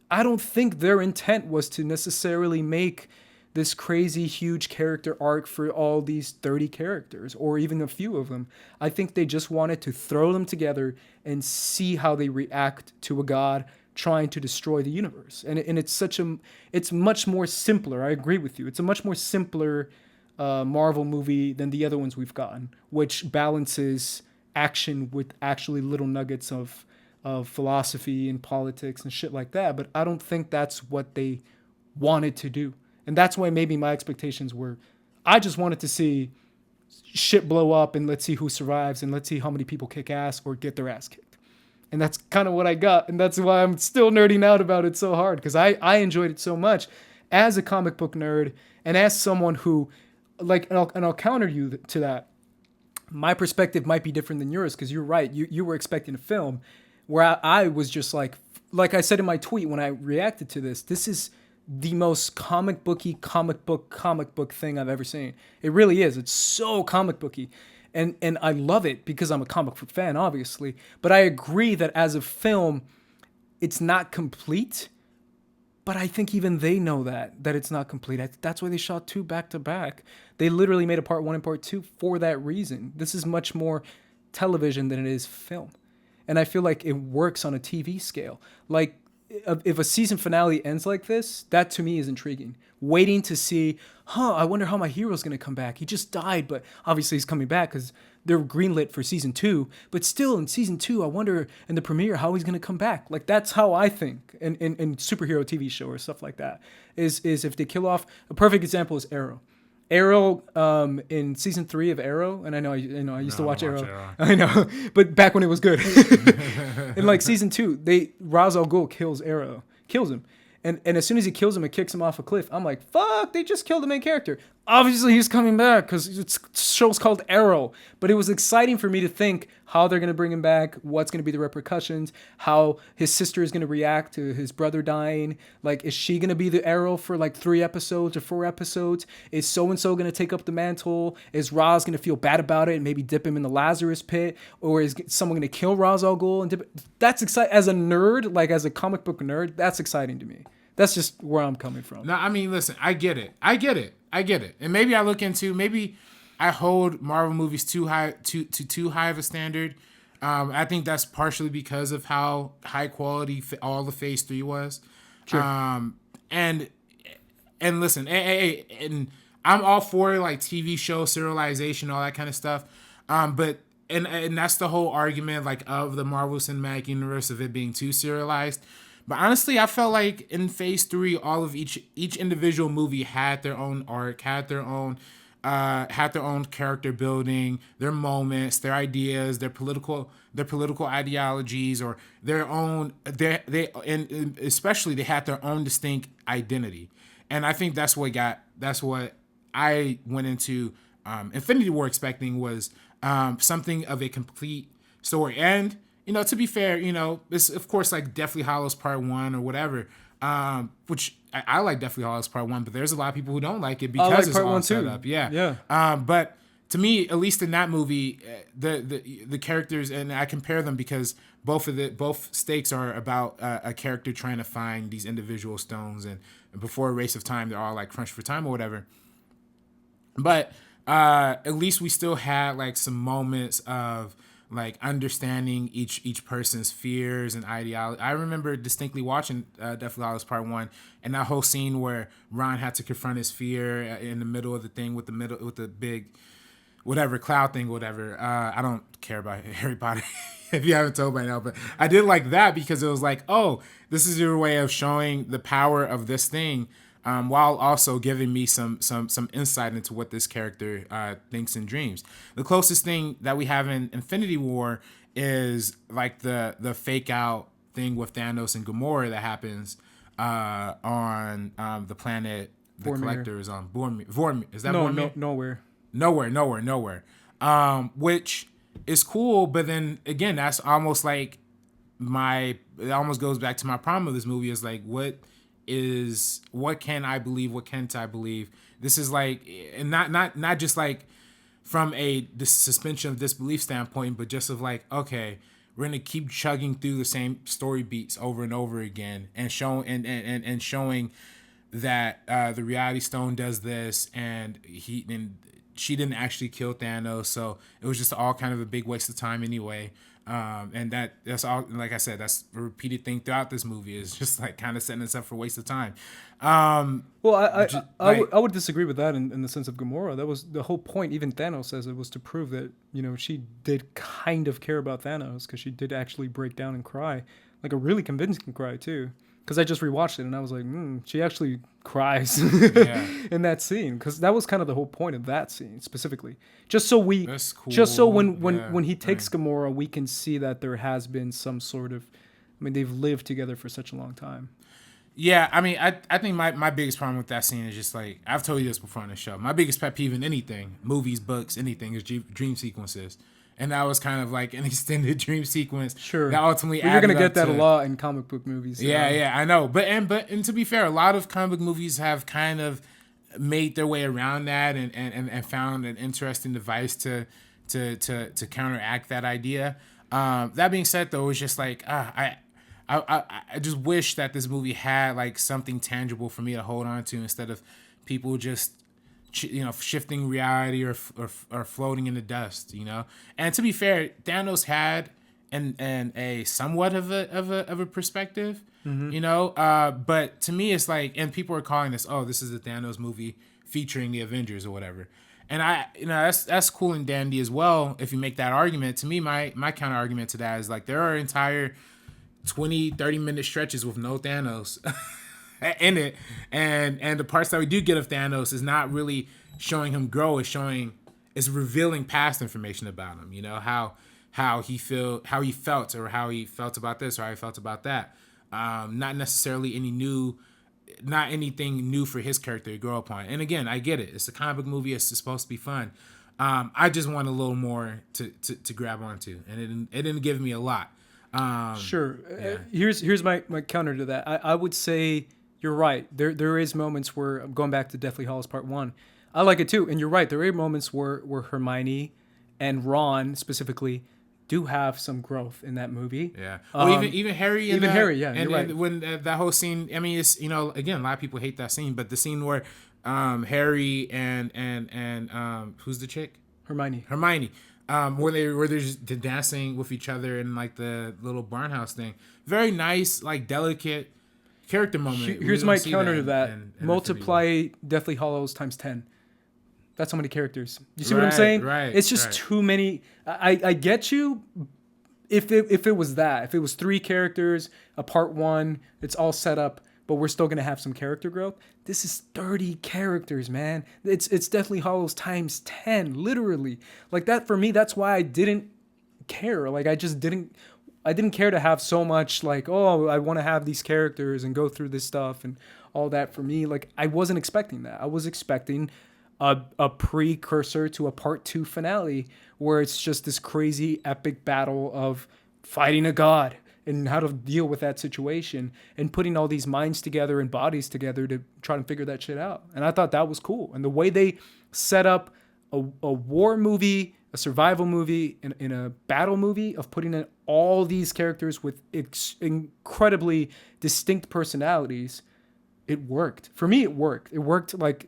I don't think their intent was to necessarily make this crazy huge character arc for all these 30 characters or even a few of them. I think they just wanted to throw them together and see how they react to a god trying to destroy the universe. And it's much more simpler. I agree with you. It's a much more simpler Marvel movie than the other ones we've gotten, which balances action with actually little nuggets of philosophy and politics and shit like that. But I don't think that's what they wanted to do. And that's why maybe my expectations were, I just wanted to see shit blow up and let's see who survives and let's see how many people kick ass or get their ass kicked. And that's kind of what I got. And that's why I'm still nerding out about it so hard. Because I enjoyed it so much as a comic book nerd and as someone who, like, and I'll counter you to that. My perspective might be different than yours because you're right. You were expecting a film where I was just like I said in my tweet when I reacted to this is the most comic book thing I've ever seen. It really is. It's so comic booky. And I love it because I'm a comic book fan, obviously. But I agree that as a film, it's not complete. But I think even they know that it's not complete. That's why they shot 2 back to back. They literally made a part 1 and part 2 for that reason. This is much more television than it is film. And I feel like it works on a TV scale. Like, if a season finale ends like this, that to me is intriguing. Waiting to see, I wonder how my hero's going to come back. He just died, but obviously he's coming back because they're greenlit for season 2. But still, in season 2, I wonder in the premiere how he's going to come back. Like, that's how I think in superhero TV show or stuff like that. Is if they kill off, a perfect example is Arrow. Arrow in season 3 of Arrow, and I know I used to watch Arrow. I know, but back when it was good. In like season 2, Ra's al Ghul kills him, and as soon as he kills him and kicks him off a cliff, I'm like, fuck! They just killed the main character. Obviously, he's coming back because it's show's called Arrow. But it was exciting for me to think how they're gonna bring him back, what's gonna be the repercussions, how his sister is gonna react to his brother dying. Like, is she gonna be the Arrow for like 3 episodes or 4 episodes? Is so and so gonna take up the mantle? Is Ra's gonna feel bad about it and maybe dip him in the Lazarus pit, or is someone gonna kill Ra's al Ghul and dip it? That's exciting as a nerd, like as a comic book nerd. That's exciting to me. That's just where I'm coming from. No, I mean, listen, I get it. And maybe I hold Marvel movies too high of a standard. I think that's partially because of how high quality all the Phase 3 was. Sure. And listen, and I'm all for like TV show serialization, all that kind of stuff. But that's the whole argument like of the Marvel Cinematic Universe of it being too serialized. But honestly, I felt like in Phase 3, all of each individual movie had their own arc, had their own had their own character building, their moments, their ideas, their political ideologies, or their own. And especially they had their own distinct identity, and I think that's what I went into Infinity War expecting was something of a complete story. And to be fair, it's of course like Deathly Hallows Part 1 or whatever, which I like Deathly Hallows Part 1, but there's a lot of people who don't like it because it's all set up. Yeah. But to me, at least in that movie, the characters, and I compare them because both stakes are about a character trying to find these individual stones, and before a race of time, they're all like crunched for time or whatever. But at least we still had like some moments of like understanding each person's fears and ideology. I remember distinctly watching Deathly Hallows Part 1, and that whole scene where Ron had to confront his fear in the middle of the thing with the big whatever cloud thing, whatever. I don't care about Harry Potter if you haven't told by now, but I did like that because it was like, oh, this is your way of showing the power of this thing, while also giving me some insight into what this character thinks and dreams. The closest thing that we have in Infinity War is like the fake out thing with Thanos and Gamora that happens on the planet the Vormir. Collector is on. Vormir. Is that Vormir? Nowhere. Which is cool, but then again, that's almost like it almost goes back to my problem with this movie is like, what can I believe? What can't I believe? This is like, and not just like from the suspension of disbelief standpoint, but just of like, okay, we're gonna keep chugging through the same story beats over and over again, and showing that the Reality Stone does this, and she didn't actually kill Thanos, so it was just all kind of a big waste of time anyway. And that's all. Like I said, that's a repeated thing throughout this movie. Is just like kind of setting us up for a waste of time. Well, I would disagree with that in the sense of Gamora. That was the whole point. Even Thanos says it was to prove that she did kind of care about Thanos, because she did actually break down and cry, like a really convincing cry too. Because I just rewatched it and I was like, she actually cries in that scene, because that was kind of the whole point of that scene specifically. Just so That's cool. when he takes Gamora, we can see that there has been some sort of, they've lived together for such a long time. Yeah, I think my biggest problem with that scene is just like, I've told you this before on the show. My biggest pet peeve in anything, movies, books, anything, is dream sequences. And that was kind of like an extended dream sequence. Sure. That ultimately you're going to get that a lot in comic book movies. Yeah, I know. But to be fair, a lot of comic book movies have kind of made their way around that and found an interesting device to counteract that idea. That being said, though, it's just like I just wish that this movie had like something tangible for me to hold on to, instead of people just shifting reality or floating in the dust, And to be fair, Thanos had a somewhat of a perspective, but to me it's like, and people are calling this, this is a Thanos movie featuring the Avengers or whatever. And that's cool and dandy as well if you make that argument. To me, my counter argument to that is like, there are entire 20-30 minute stretches with no Thanos in it, and the parts that we do get of Thanos is not really showing him grow. It's revealing past information about him. How he felt, or how he felt about this, or how he felt about that. Not necessarily not anything new for his character to grow upon. And again, I get it. It's a comic book movie. It's supposed to be fun. I just want a little more to grab onto, and it didn't give me a lot. Sure. Yeah. Here's my counter to that. I would say you're right. There is moments where, I'm going back to Deathly Hallows Part 1. I like it too. And you're right. There are moments where Hermione and Ron specifically do have some growth in that movie. Yeah. Well, even Harry. Harry, yeah. And, you're right. and when that whole scene, it's, again, a lot of people hate that scene, but the scene where Harry and who's the chick? Hermione. Where they're just dancing with each other in like the little barn house thing. Very nice, like delicate character moment. Here's my counter to that. Multiply Deathly Hallows times 10. That's how many characters. You see what I'm saying? Right. It's just too many. I get you. If it was 3 characters, a part 1, it's all set up but we're still gonna have some character growth. This is 30 characters, man. It's Deathly Hallows times 10, literally. Like that for me. That's why I didn't care. Like I didn't care to have so much like, oh, I want to have these characters and go through this stuff and all that. For me, like I wasn't expecting that. I was expecting a precursor to a part 2 finale where it's just this crazy epic battle of fighting a god and how to deal with that situation and putting all these minds together and bodies together to try and figure that shit out. And I thought that was cool. And the way they set up a war movie, a survival movie, in a battle movie of putting in all these characters with incredibly distinct personalities, it worked. For me, it worked. It worked like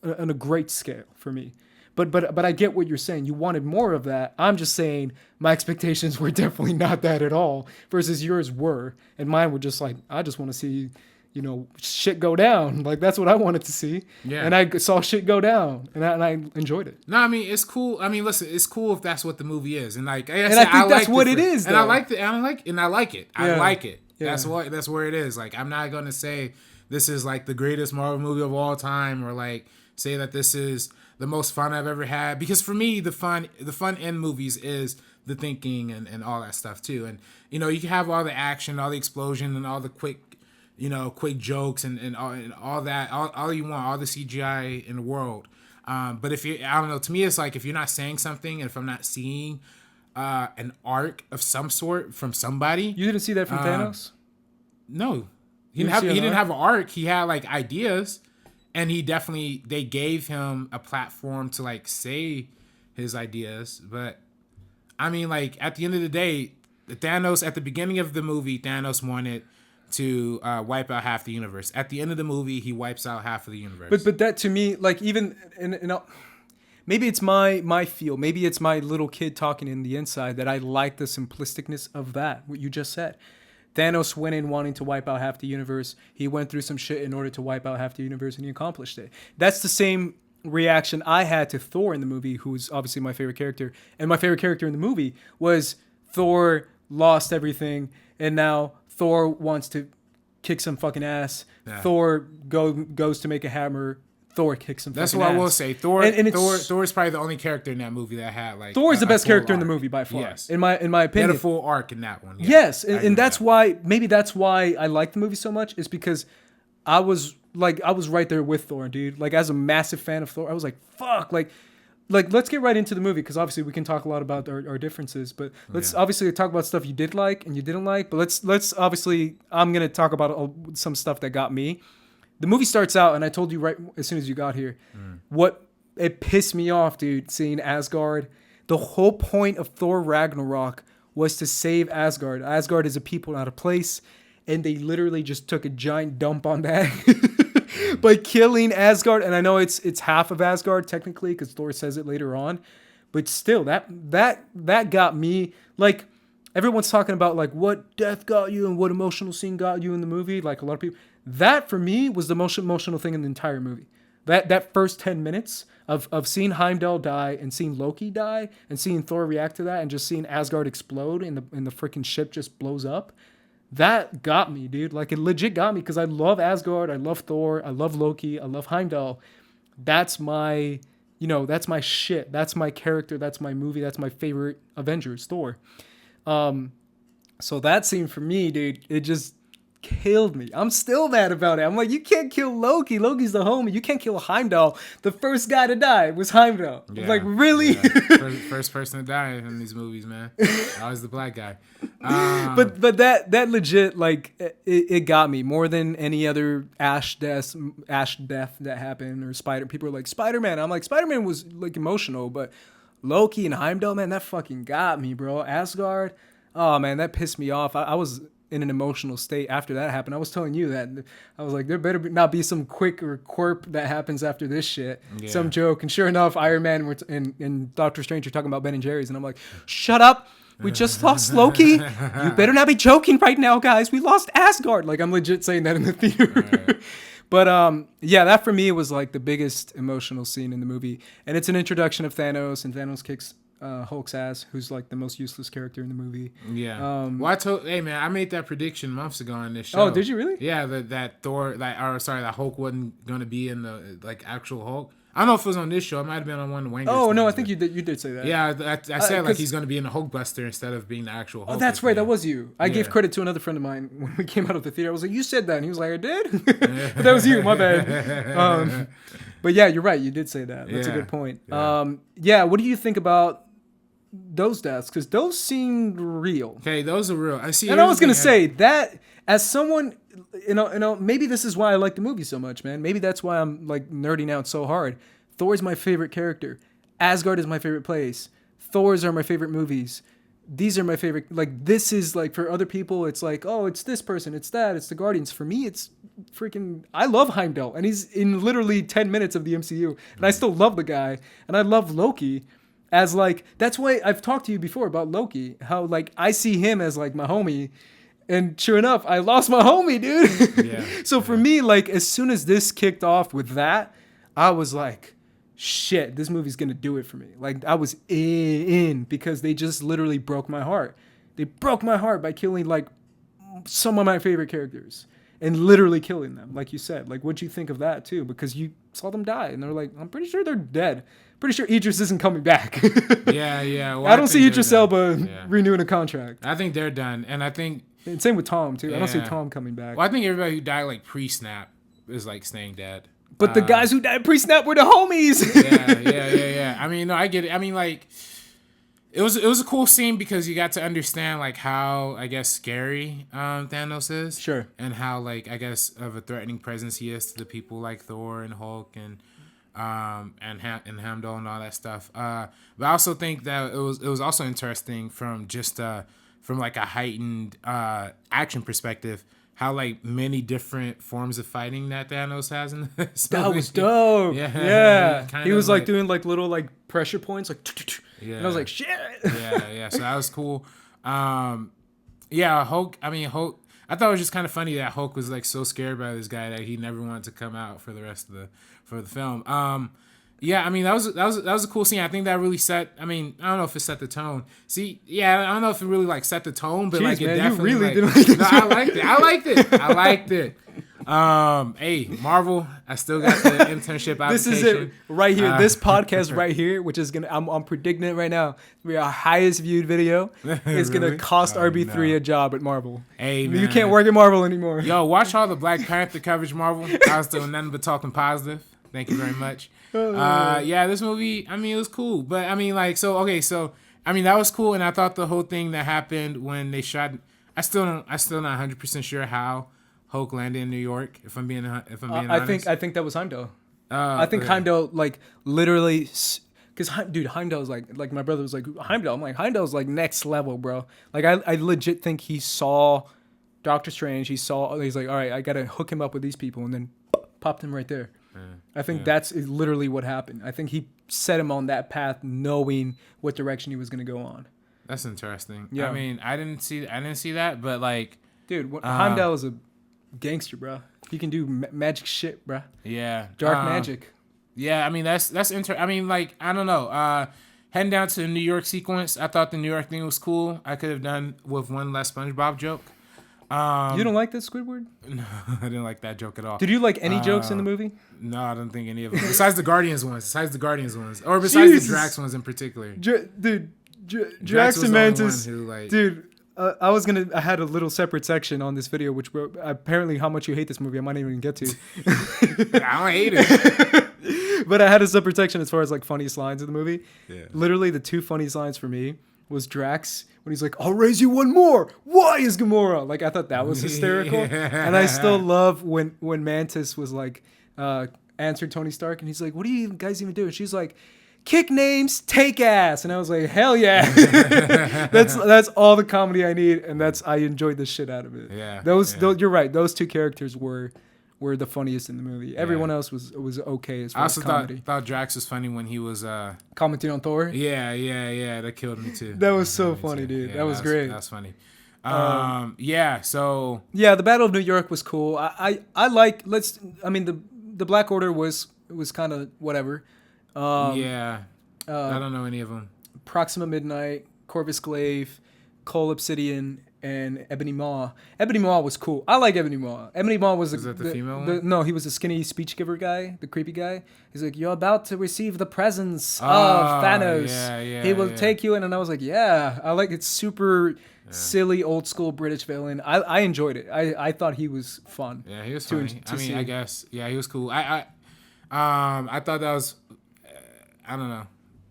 on a great scale for me. But I get what you're saying. You wanted more of that. I'm just saying my expectations were definitely not that at all versus yours were. And mine were just like, I just want to see, shit go down. Like, that's what I wanted to see. Yeah. And I saw shit go down. And I enjoyed it. No, I mean, it's cool. I mean, listen, it's cool if that's what the movie is. And like I think that's what it is, though. And I like it. I like it. I like it. Yeah. That's where it is. Like, I'm not going to say this is like the greatest Marvel movie of all time or like say that this is the most fun I've ever had, because for me the fun in movies is the thinking and all that stuff too. And you can have all the action, all the explosion, and all the quick jokes and all that, all you want, all the CGI in the world. But if I don't know, to me it's like if you're not saying something and if I'm not seeing an arc of some sort from somebody. You didn't see that from Thanos? No, he didn't have an arc. He had like ideas. And they gave him a platform to like say his ideas. But I mean, like at the end of the day, Thanos, at the beginning of the movie, Thanos wanted to wipe out half the universe. At the end of the movie, he wipes out half of the universe. But that to me, like even maybe it's my feel, maybe it's my little kid talking in the inside that I like the simplisticness of that, what you just said. Thanos went in wanting to wipe out half the universe. He went through some shit in order to wipe out half the universe, and he accomplished it. That's the same reaction I had to Thor in the movie, who's obviously my favorite character. And my favorite character in the movie was Thor lost everything, and now Thor wants to kick some fucking ass. Yeah. Thor goes to make a hammer. Thor kicks some fucking ass. That's what I will say. Thor is probably the only character in that movie that had like Thor is the best character in the movie by far. Yes. In my opinion. He had a full arc in that one. Yeah. Yes, and that's why I like the movie so much, is because I was right there with Thor, dude. Like as a massive fan of Thor, I was like, fuck, like let's get right into the movie, because obviously we can talk a lot about our differences, but let's obviously talk about stuff you did like and you didn't like. But let's obviously, I'm gonna talk about some stuff that got me. The movie starts out, and I told you right as soon as you got here, what it pissed me off, dude, seeing Asgard. The whole point of Thor Ragnarok was to save Asgard. Asgard is a people, not a place, and they literally just took a giant dump on that by killing Asgard. And I know it's half of Asgard technically, because Thor says it later on, but still, that got me. Like, everyone's talking about like what death got you and what emotional scene got you in the movie. Like a lot of people. That, for me, was the most emotional thing in the entire movie. That first 10 minutes of seeing Heimdall die and seeing Loki die and seeing Thor react to that and just seeing Asgard explode and the freaking ship just blows up, that got me, dude. Like, it legit got me, because I love Asgard, I love Thor, I love Loki, I love Heimdall. That's my shit. That's my character. That's my movie. That's my favorite Avengers, Thor. So that scene for me, dude, it just killed me. I'm still mad about it. I'm like, you can't kill Loki. Loki's the homie. You can't kill Heimdall. The first guy to die was Heimdall. Yeah, like, really? Yeah. First person to die in these movies, man. Always the black guy. But that legit, like, it got me more than any other Ash death that happened, or Spider. People are like, Spider-Man. I'm like, Spider-Man was like emotional, but Loki and Heimdall, man, that fucking got me, bro. Asgard, oh man, that pissed me off. I was in an emotional state after that happened. I was telling you that. I was like, there better not be some quick or quirp that happens after this shit. Yeah. Some joke. And sure enough, Iron Man and Doctor Strange are talking about Ben and Jerry's. And I'm like, shut up. We just lost Loki. You better not be joking right now, guys. We lost Asgard. Like, I'm legit saying that in the theater. Right. But yeah, that for me was like the biggest emotional scene in the movie. And it's an introduction of Thanos, and Thanos kicks Hulk's ass, who's like the most useless character in the movie. Yeah. Hey man, I made that prediction months ago on this show. Oh, did you really? Yeah, that Thor, that Hulk wasn't gonna be in the like actual Hulk. I don't know if it was on this show. It might have been on one of the Wangers. Oh no, I think you did say that. Yeah, I said like he's gonna be in the Hulkbuster instead of being the actual Hulk. Oh, that's right. That was you. I gave credit to another friend of mine when we came out of the theater. I was like, "You said that," and he was like, "I did." But that was you. My bad. But yeah, you're right. You did say that. That's a good point. Yeah. What do you think about those deaths? Because those seemed real. Okay, those are real. I see. And I was gonna say that as someone, maybe this is why I like the movie so much, man. Maybe that's why I'm like nerding out so hard. Thor's my favorite character. Asgard is my favorite place. Thor's are my favorite movies. These are my favorite. Like, this is like, for other people, it's like, oh, it's this person, it's that, it's the Guardians. For me, it's freaking, I love Heimdall, and he's in literally 10 minutes of the MCU, and I still love the guy, and I love Loki as like, that's why I've talked to you before about Loki, how like I see him as like my homie, and sure enough, I lost my homie, dude. Yeah. So for me, like, as soon as this kicked off with that, I was like, shit, this movie's gonna do it for me. Like, I was in because they just literally broke my heart. They broke my heart by killing like some of my favorite characters and literally killing them, like you said. Like, what'd you think of that too? Because you saw them die, and they're like, I'm pretty sure they're dead. Pretty sure Idris isn't coming back. Yeah. Well, I don't see Idris Elba renewing a contract. I think they're done, and I think and same with Tom too. I don't see Tom coming back. Well, I think everybody who died like pre-snap is like staying dead. But the guys who died pre-snap were the homies. Yeah. I mean, no, I get it. I mean, like, it was a cool scene because you got to understand like how, I guess, scary Thanos is. Sure. And how, like, I guess, of a threatening presence he is to the people like Thor and Hulk and Heimdall and all that stuff. But I also think that it was also interesting from just from like a heightened action perspective, how like many different forms of fighting that Thanos has in this. That was dope. Yeah. He was like doing like little like pressure points, like, and I was like, shit. Yeah. So that was cool. Hulk. I thought it was just kind of funny that Hulk was like so scared by this guy that he never wanted to come out for the rest of the film. Yeah, I mean, that was a cool scene. I think that really set. I mean, I don't know if it set the tone. I don't know if it really like set the tone, but like it definitely. You really didn't like it. No, I liked it. Hey, Marvel, I still got the internship application. This is it right here. This podcast right here, which is gonna, I'm predicting it right now. Be our highest viewed video. It's gonna cost RB3 a job at Marvel. Hey, man. You can't work at Marvel anymore. Yo, watch all the Black Panther coverage, Marvel. I was doing nothing but talking positive. Thank you very much. This movie, I mean, it was cool, but I mean, like, I mean, that was cool, and I thought the whole thing that happened when they shot, I still not 100% sure how Hulk landed in New York. If I'm being honest, I think that was Heimdall. I think Heimdall, like, literally, because dude, Heimdall's like my brother was like Heimdall. I'm like, Heimdall's like next level, bro. Like, I legit think he saw Doctor Strange. He's like, all right, I gotta hook him up with these people, and then popped him right there. I think that's literally what happened. I think he set him on that path, knowing what direction he was going to go on. That's interesting. Yeah, I mean, I didn't see that, but like, dude, Heimdall is a gangster, bro. He can do magic shit, bro. Yeah, dark magic. Yeah, I mean that's I mean, like, I don't know. Heading down to the New York sequence, I thought the New York thing was cool. I could have done with one less SpongeBob joke. You don't like that Squidward? No, I didn't like that joke at all. Did you like any jokes in the movie? No, I don't think any of them. Besides the Guardians ones. Or besides the Drax ones in particular. Dude, Drax and Mantis. Dude, I had a little separate section on this video, which apparently how much you hate this movie, I might not even get to. I don't hate it. But I had a separate section as far as like funniest lines of the movie. Yeah. Literally the two funniest lines for me was Drax when he's like, I'll raise you one more. Why is Gamora? Like, I thought that was hysterical. Yeah. And I still love when Mantis was like, answered Tony Stark, and he's like, what do you guys even do? And she's like, kick names, take ass. And I was like, hell yeah. That's all the comedy I need, and I enjoyed the shit out of it. Yeah. Those you're right. Those two characters were the funniest in the movie. Everyone else was okay as far as comedy. I thought Drax was funny when he was commenting on Thor. Yeah. That killed me too. That was so funny, dude. Yeah, that was great. That was funny. So the Battle of New York was cool. I like. The Black Order was kind of whatever. I don't know any of them. Proxima Midnight, Corvus Glaive, Cole Obsidian, and Ebony Maw. Ebony Maw was cool. I like Ebony Maw. Ebony Maw was that the female one? No, he was the skinny speech giver guy, the creepy guy. He's like, you're about to receive the presence of Thanos. He will take you in. And I was like, yeah, I like it. Super silly, old school British villain. I enjoyed it. I thought he was fun. Yeah, he was funny. I guess. Yeah, he was cool. I thought that was, I don't know.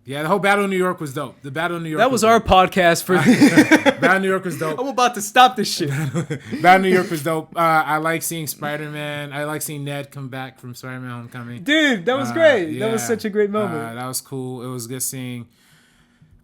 Yeah, the whole Battle of New York was dope. The Battle of New York. That was our podcast for. Battle of New York was dope. I'm about to stop this shit. Battle of New York was dope. I like seeing Spider-Man. I like seeing Ned come back from Spider-Man Homecoming. Dude, that was great. That was such a great moment. That was cool. It was good seeing.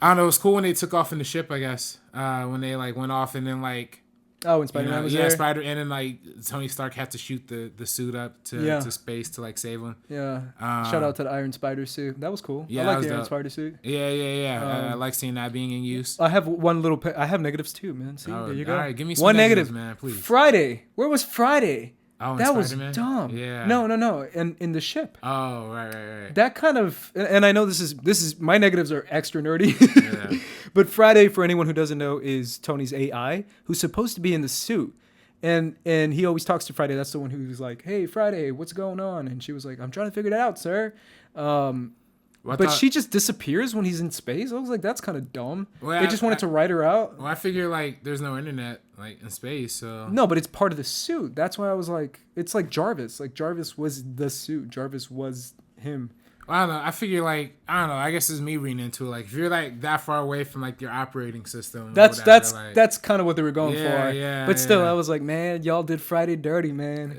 I don't know. It was cool when they took off in the ship. I guess when they like went off and then like. Oh, when Spider-Man was there? Yeah, and then like Tony Stark had to shoot the suit up to space to like save him. Yeah. Shout out to the Iron Spider suit. That was cool. Yeah, I like the Iron Spider suit. Yeah. I like seeing that being in use. I have one little. I have negatives too, man. See, there you go. All right, give me some one negatives, negative, man, please. Friday. Where was Friday? Oh, that was Spider-Man? dumb. Yeah. No. In the ship. Oh, right. That kind of, and I know this is my negatives are extra nerdy. Yeah. But Friday, for anyone who doesn't know, is Tony's AI, who's supposed to be in the suit. And he always talks to Friday. That's the one who's like, "Hey, Friday, what's going on?" And she was like, "I'm trying to figure it out, sir." But she just disappears when he's in space. I was like, that's kind of dumb. Well, they just wanted to write her out. Well, I figure like there's no internet like in space, so no, but it's part of the suit. That's why I was like, it's like Jarvis. Like Jarvis was the suit. Jarvis was him. Well, I don't know. I figure like I don't know. I guess it's me reading into it. Like if you're like that far away from like your operating system, that's like, that's kind of what they were going for. Yeah. But still, I was like, man, y'all did Friday dirty, man.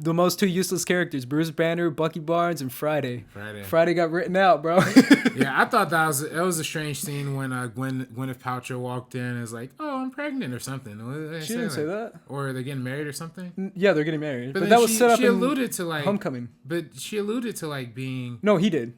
the most two useless characters: Bruce Banner, Bucky Barnes, and Friday. Friday got written out, bro. Yeah, I thought that was a strange scene when Gwyneth Paltrow walked in and was like, "Oh, I'm pregnant" or something. She didn't say that. Or they're getting married or something. Yeah, they're getting married. But that was set up. She alluded to like Homecoming. But she alluded to like being. No, he did.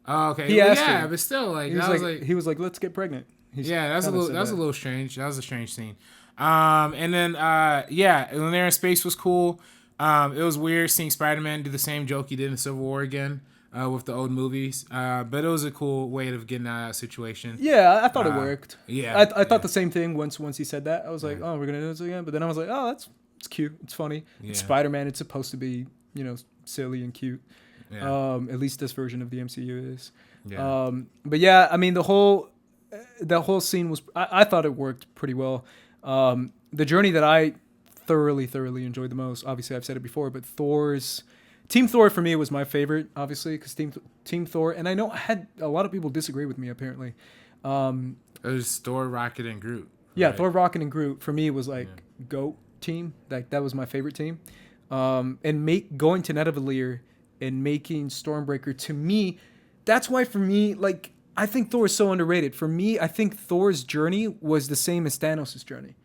Oh, okay. He asked her. But still, like he was like, "Let's get pregnant." That was a little strange. That was a strange scene. And then when they're in space was cool. It was weird seeing Spider-Man do the same joke he did in Civil War again with the old movies. But it was a cool way of getting out of that situation. Yeah, I thought it worked. Yeah, I thought the same thing once he said that. I was like, "Oh, we're gonna do this again." But then I was like, "Oh, it's cute. It's funny. It's Spider-Man. It's supposed to be silly and cute." Yeah. At least this version of the MCU is. Yeah. But yeah, I mean the whole scene was. I thought it worked pretty well. The journey that I thoroughly enjoyed the most. Obviously, I've said it before, but Team Thor for me was my favorite. Obviously, because Team Thor, and I know I had a lot of people disagree with me. Apparently, it was Thor, Rocket, and Groot. Yeah, right? Thor, Rocket, and Groot for me was like GOAT team. Like that was my favorite team. And going to Nidavellir and making Stormbreaker, to me, that's why for me, like, I think Thor is so underrated. For me, I think Thor's journey was the same as Thanos' journey.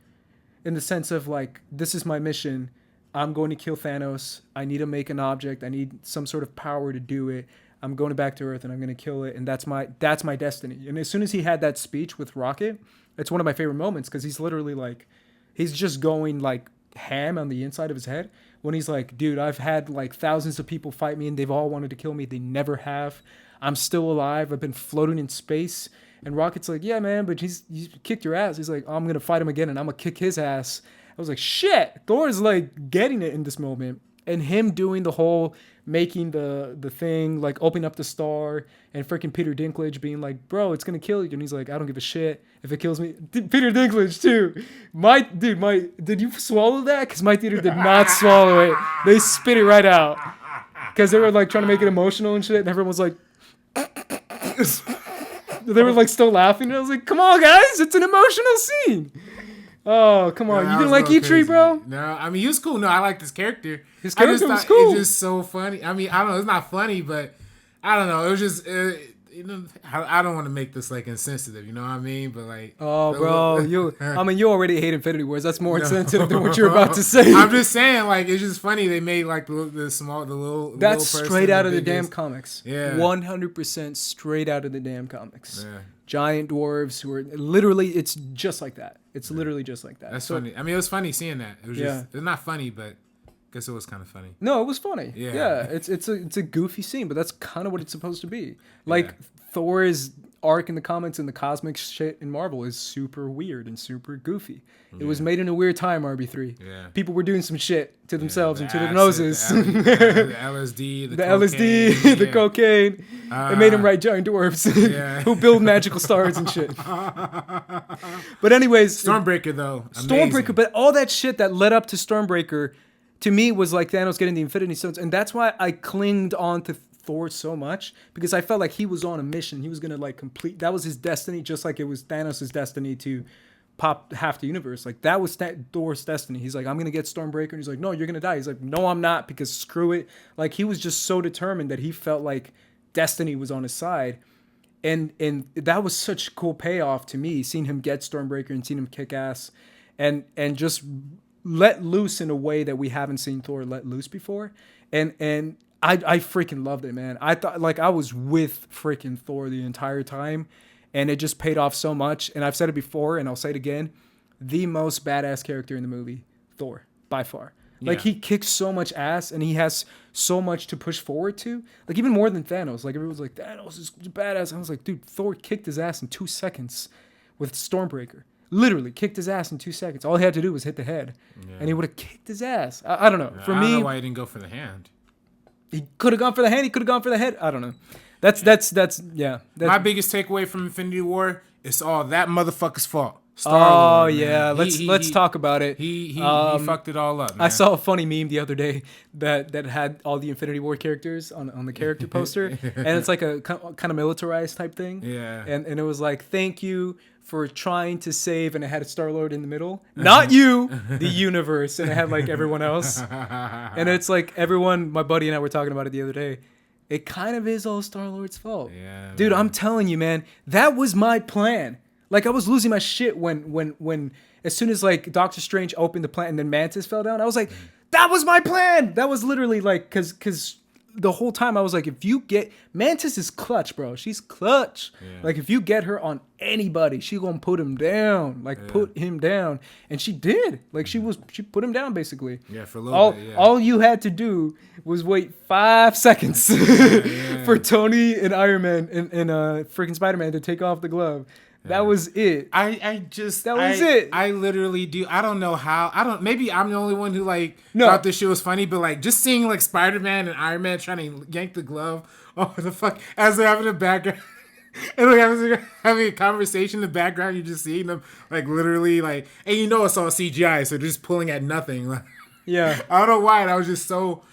In the sense of, like, this is my mission. I'm going to kill Thanos. I need to make an object. I need some sort of power to do it. I'm going back to Earth and I'm going to kill it. And that's my destiny. And as soon as he had that speech with Rocket, it's one of my favorite moments because he's literally, like, he's just going, like, ham on the inside of his head. When he's like, dude, I've had like thousands of people fight me and they've all wanted to kill me. They never have. I'm still alive. I've been floating in space. And Rocket's like, yeah, man, but he's kicked your ass. He's like, I'm going to fight him again and I'm going to kick his ass. I was like, shit. Thor's like getting it in this moment. And him doing the whole making the thing, like opening up the star, and freaking Peter Dinklage being like, bro, it's going to kill you. And he's like, I don't give a shit if it kills me. Peter Dinklage, too. Did you swallow that? Because my theater did not swallow it. They spit it right out. Because they were like trying to make it emotional and shit. And everyone was like, they were like still laughing. And I was like, come on, guys. It's an emotional scene. Oh, come on. You didn't like E-Tree, bro? No, I mean, he was cool. No, I like this character. His character was cool. It's just so funny. I mean, I don't know. It's not funny, but I don't know. It was just, I don't want to make this like insensitive, you know what I mean? But like, oh, bro, you already hate Infinity Wars. That's more insensitive than what you're about to say. I'm just saying, like, it's just funny they made like the little. That's straight out of the damn comics. Yeah, 100% straight out of the damn comics. Yeah. Giant dwarves who are literally, it's just like that. It's literally just like that. That's funny. I mean, it was funny seeing that. It was just, it's not funny, but Guess it was kind of funny. No, it was funny. Yeah. Yeah, it's a goofy scene, but that's kind of what it's supposed to be. Like Thor's arc in the comics and the cosmic shit in Marvel is super weird and super goofy. It was made in a weird time, RB3. Yeah. People were doing some shit to themselves and to their acid, noses. The LSD, the LSD, the cocaine. It made them write giant dwarfs who build magical stars and shit. But anyways, Stormbreaker though, amazing. Stormbreaker, but all that shit that led up to Stormbreaker, to me, was like Thanos getting the Infinity Stones, and that's why I clinged on to Thor so much, because I felt like he was on a mission. He was gonna like complete. That was his destiny, just like it was Thanos' destiny to pop half the universe. Like that was Thor's destiny. He's like, I'm gonna get Stormbreaker, and he's like, no, you're gonna die. He's like, no, I'm not, because screw it. Like he was just so determined that he felt like destiny was on his side, and that was such a cool payoff to me, seeing him get Stormbreaker and seeing him kick ass, and just let loose in a way that we haven't seen Thor let loose before, and I freaking loved it, man. I thought like I was with freaking Thor the entire time, and it just paid off so much. And I've said it before, and I'll say it again: the most badass character in the movie, Thor, by far. Like he kicks so much ass, and he has so much to push forward to. Like even more than Thanos. Like everyone's like, Thanos is badass. I was like, dude, Thor kicked his ass in 2 seconds with Stormbreaker. Literally kicked his ass in 2 seconds. All he had to do was hit the head, and he would have kicked his ass. I don't know. For me, I don't know why he didn't go for the hand. He could have gone for the hand. He could have gone for the head. I don't know. That's My biggest takeaway from Infinity War is all that motherfucker's fault. Star-Lord, yeah. Let's talk about it. He fucked it all up, man. I saw a funny meme the other day that had all the Infinity War characters on the character poster, and it's like a kind of militarized type thing. Yeah. And it was like, thank you for trying to save, and it had a Star-Lord in the middle. Not you, the universe. And it had like everyone else. And it's like everyone, my buddy and I were talking about it the other day. It kind of is all Star-Lord's fault. Yeah, dude, man. I'm telling you, man, that was my plan. Like I was losing my shit when as soon as like Doctor Strange opened the plant and then Mantis fell down, I was like, that was my plan. That was literally like, cause the whole time I was like, if you get Mantis is clutch, bro. She's clutch. Yeah. Like if you get her on anybody, she gonna put him down. Like put him down, and she did. Like she put him down basically. Yeah, for a little bit. Yeah. All you had to do was wait 5 seconds for Tony and Iron Man and freaking Spider-Man to take off the glove. That was it. That was it. I literally do. I don't know how. Maybe I'm the only one who thought this shit was funny, but like just seeing like Spider-Man and Iron Man trying to yank the glove off the fuck as they're having a background. And like having a conversation in the background, you're just seeing them like literally like, and you know it's all CGI, so they're just pulling at nothing. Like, yeah. I don't know why. That was just so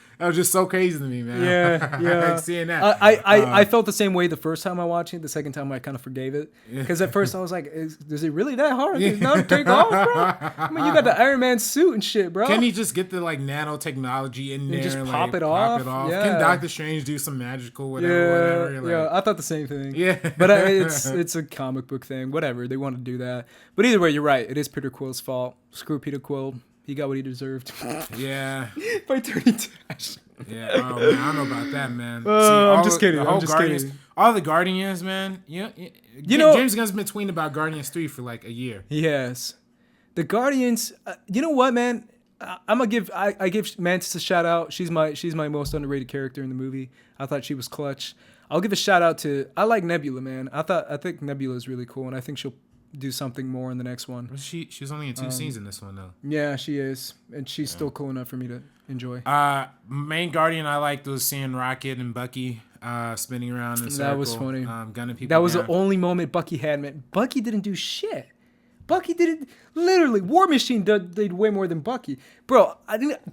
crazy to me, man. Yeah. Like seeing that. I felt the same way the first time I watched it. The second time I kind of forgave it. Because at first I was like, is it really that hard? It's not to take off, bro? I mean, you got the Iron Man suit and shit, bro. Can he just get the like nanotechnology in there? And just like, pop it off? Yeah. Can Doctor Strange do some magical whatever? Yeah, I thought the same thing. Yeah. But it's a comic book thing. Whatever. They want to do that. But either way, you're right. It is Peter Quill's fault. Screw Peter Quill. He got what he deserved. Yeah. By turning trash. Yeah, oh man, I don't know about that, man. I'm just kidding. All the Guardians, man. You know, James Gunn's been tweeting about Guardians 3 for like a year. He has. The Guardians. You know what, man? I give Mantis a shout out. She's my most underrated character in the movie. I thought she was clutch. I'll give a shout out to. I like Nebula, man. I think Nebula is really cool, and I think she'll do something more in the next one. She's only in 2 scenes in this one though. Yeah, she is, and she's still cool enough for me to enjoy. Main Guardian I liked was seeing Rocket and Bucky spinning around in a circle. That was funny. Gunning people. That was down. the only moment Bucky had. Man, Bucky didn't do shit. Bucky didn't. Literally, War Machine did way more than Bucky, bro.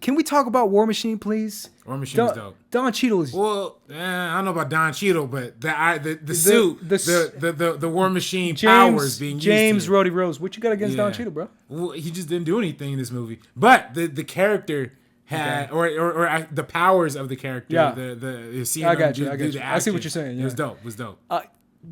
Can we talk about War Machine, please? War Machine was dope. Don Cheadle is. Well, I don't know about Don Cheadle, but the suit, the War Machine powers being used. James Rhodey Rose. What you got against Don Cheadle, bro? Well, he just didn't do anything in this movie. But the character had, or the powers of the character. Yeah. I got you. I see what you're saying. Yeah. It was dope.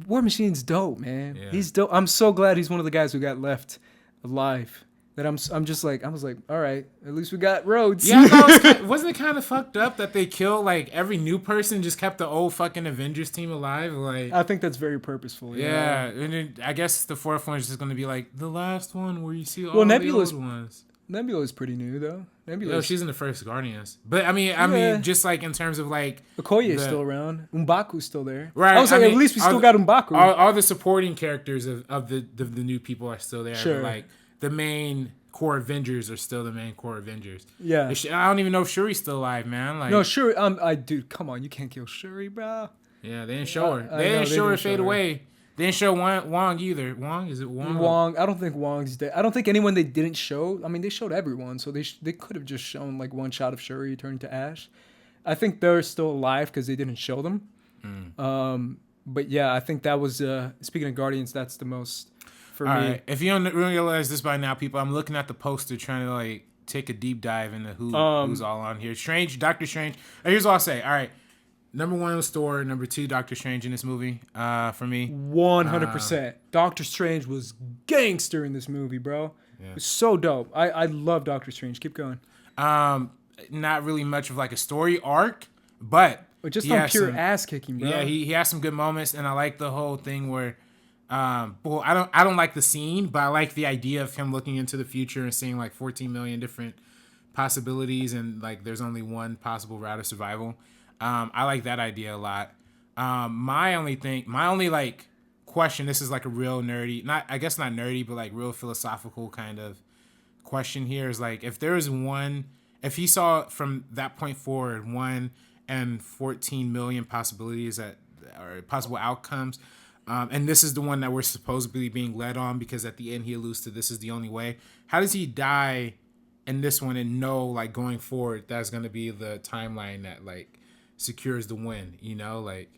War Machine's dope, man. Yeah. He's dope. I'm so glad he's one of the guys who got left alive. That I was like, all right, at least we got Rhodes. Yeah, wasn't it kind of fucked up that they killed like every new person, just kept the old fucking Avengers team alive? Like, I think that's very purposeful. Yeah, and then I guess the fourth one is just gonna be like the last one where you see all the old ones. Nebula is pretty new though. Nebula. No, she's in the first Guardians. But I mean, just like in terms of like Okoye's still around. M'Baku's still there. Right. I was like, at least we still got M'Baku. All the supporting characters of the new people are still there. Sure. But like the main core Avengers are still the main core Avengers. Yeah. I don't even know if Shuri's still alive, man. Like, no, Shuri. Dude, come on, you can't kill Shuri, bro. Yeah, they didn't show her. They didn't show her fade away. They didn't show Wong either. Wong? Is it Wong? Wong. I don't think Wong's dead. I don't think anyone they didn't show. I mean, they showed everyone, so they could have just shown like one shot of Shuri turning to ash. I think they're still alive because they didn't show them. But yeah, I think that was speaking of Guardians. That's the most for me. Right. If you don't realize this by now, people, I'm looking at the poster trying to like take a deep dive into who's all on here. Doctor Strange. Here's what I'll say. All right. Number 1 was Thor. Number 2, Doctor Strange in this movie. For me, 100%. Doctor Strange was gangster in this movie, bro. Yeah. It was so dope. I love Doctor Strange. Keep going. Not really much of like a story arc, but just on pure ass kicking, bro. Yeah, he has some good moments, and I like the whole thing where, well, I don't like the scene, but I like the idea of him looking into the future and seeing like 14 million different possibilities, and like there's only one possible route of survival. I like that idea a lot. My only like question, this is like a real nerdy, not nerdy, but like real philosophical kind of question here is like, if he saw from that point forward 1 and 14 million possibilities or possible outcomes, and this is the one that we're supposedly being led on because at the end he alludes to this is the only way. How does he die in this one and know like going forward that's going to be the timeline that like secures the win, you know, like,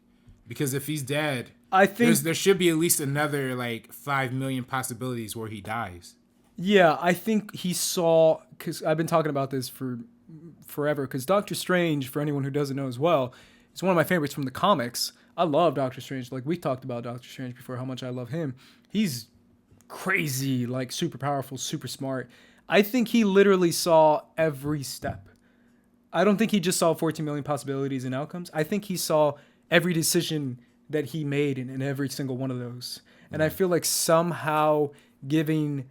because if he's dead, I think there should be at least another like 5 million possibilities where he dies. Yeah, I think he saw, because I've been talking about this for forever, because Doctor Strange, for anyone who doesn't know as well, is one of my favorites from the comics. I love Doctor Strange. Like, we talked about Doctor Strange before, how much I love him. He's crazy, like super powerful, super smart. I think he literally saw every step. I don't think he just saw 14 million possibilities and outcomes. I think he saw every decision that he made in every single one of those. And I feel like somehow giving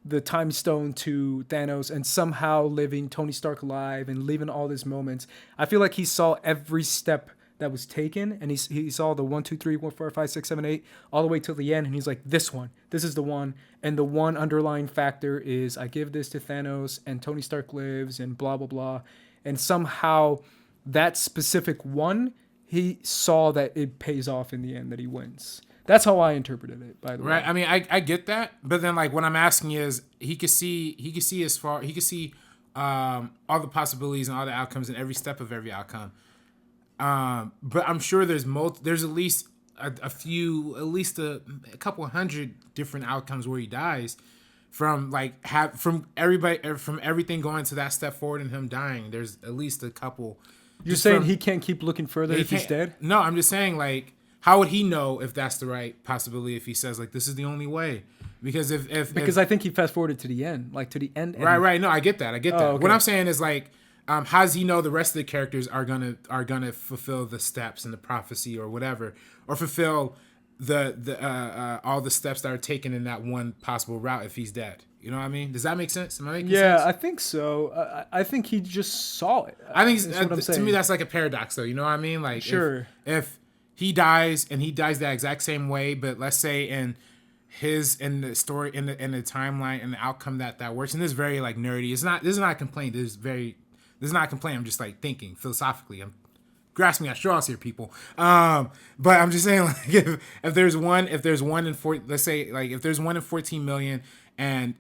the time stone to Thanos and somehow living Tony Stark alive and leaving all these moments, I feel like he saw every step that was taken, and he saw the 1, 2, 3, 4, 5, 6, 7, 8 all the way till the end, and he's like, this is the one, and the one underlying factor is I give this to Thanos and Tony Stark lives and blah blah blah. And somehow that specific one, he saw that it pays off in the end, that he wins. That's how I interpreted it, by the way. Right. I mean, I get that, but then like what I'm asking is he could see all the possibilities and all the outcomes and every step of every outcome. But I'm sure there's at least a couple hundred different outcomes where he dies. From everything going to that step forward and him dying, there's at least a couple. You're saying he can't keep looking further if he's dead? No, I'm just saying like, how would he know if that's the right possibility if he says like this is the only way? Because because I think he fast forwarded to the end, like to the end. Right. No, I get that. Okay. What I'm saying is like, how does he know the rest of the characters are gonna fulfill the steps and the prophecy or whatever, or fulfill the all the steps that are taken in that one possible route if he's dead? You know what I mean? Does that make sense? Am I making sense? Yeah, I think so. I think he just saw it. I think to me that's like a paradox, though. You know what I mean? Like, sure. If he dies and he dies that exact same way, but let's say in the story in the timeline and the outcome that works, and this is very like nerdy. This is not a complaint. This is not a complaint. I'm just like thinking philosophically. I'm grasping at straws here, people. But I'm just saying, like, if there's one in 4, let's say, like, if there's 1 in 14 million, and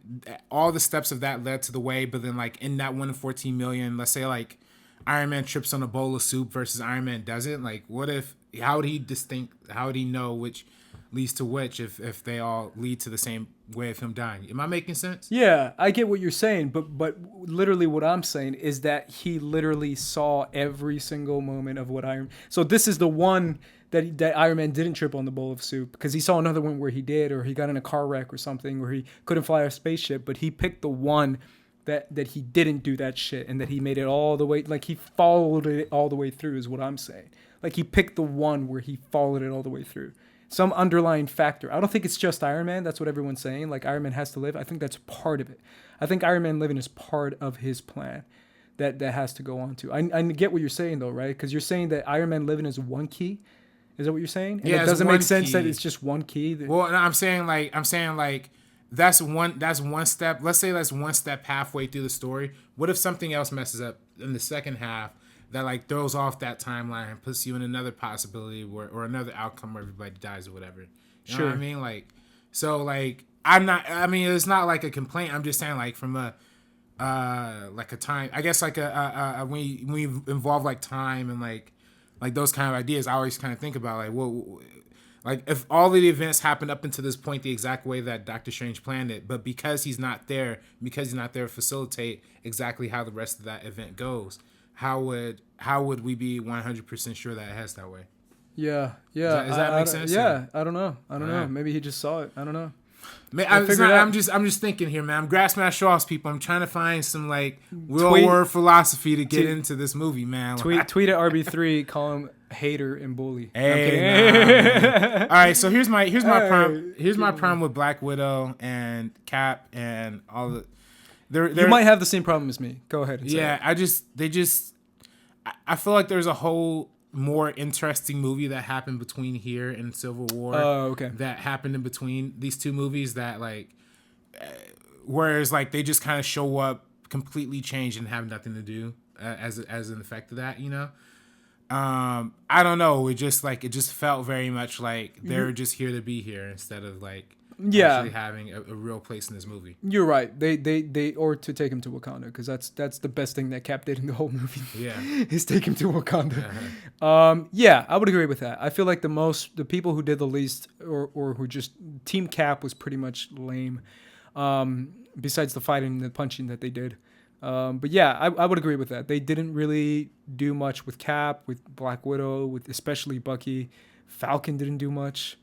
all the steps of that led to the way, but then like in that 1 in 14 million, let's say like Iron Man trips on a bowl of soup versus Iron Man doesn't. Like, what if? How would he know which leads to which if they all lead to the same way of him dying? Am I making sense? Yeah, I get what you're saying, but literally what I'm saying is that he literally saw every single moment of what Iron. So this is the one that Iron Man didn't trip on the bowl of soup, because he saw another one where he did, or he got in a car wreck or something, or he couldn't fly a spaceship, but he picked the one that he didn't do that shit, and that he made it all the way, like he followed it all the way through is what I'm saying. Like he picked the one where he followed it all the way through. some underlying factor. I don't think it's just Iron Man. That's what everyone's saying. Like Iron Man has to live. I think that's part of it. I think Iron Man living is part of his plan that has to go on to. I get what you're saying though, right? Because you're saying that Iron Man living is one key. Is that what you're saying? And yeah, it doesn't make sense that it's just one key. Well, no, I'm saying like that's one step. Let's say that's one step halfway through the story. What if something else messes up in the second half that like throws off that timeline and puts you in another possibility or another outcome where everybody dies or whatever? You know what I mean? Like, so like it's not like a complaint. I'm just saying like from a like a time, I guess like a when you involve like time and like those kind of ideas, I always kind of think about like, well, like if all of the events happened up until this point the exact way that Doctor Strange planned it, but because he's not there to facilitate exactly how the rest of that event goes, how would we be 100% sure that it has that way? Yeah. Does that make sense? Yeah, I don't know. Maybe he just saw it. I don't know. I'm just thinking here, man. I'm grasping at straws, people. I'm trying to find some like real world philosophy to get into this movie, man. Tweet at RB3, call him hater and bully. Hey, all right. So here's my problem with Black Widow and Cap and all the. You might have the same problem as me. Go ahead. I feel like there's a whole more interesting movie that happened between here and Civil War. Oh, okay. That happened in between these two movies that like, whereas like they just kind of show up completely changed and have nothing to do as an effect of that, you know. I don't know. It just felt very much like they're just here to be here instead of like actually having a real place in this movie. You're right. They or to take him to Wakanda, because that's the best thing that Cap did in the whole movie. Yeah, is take him to Wakanda. Yeah, I would agree with that. I feel like the people who did the least or who just Team Cap was pretty much lame. Besides the fighting and the punching that they did. But yeah, I would agree with that. They didn't really do much with Cap, with Black Widow, with especially Bucky. Falcon didn't do much.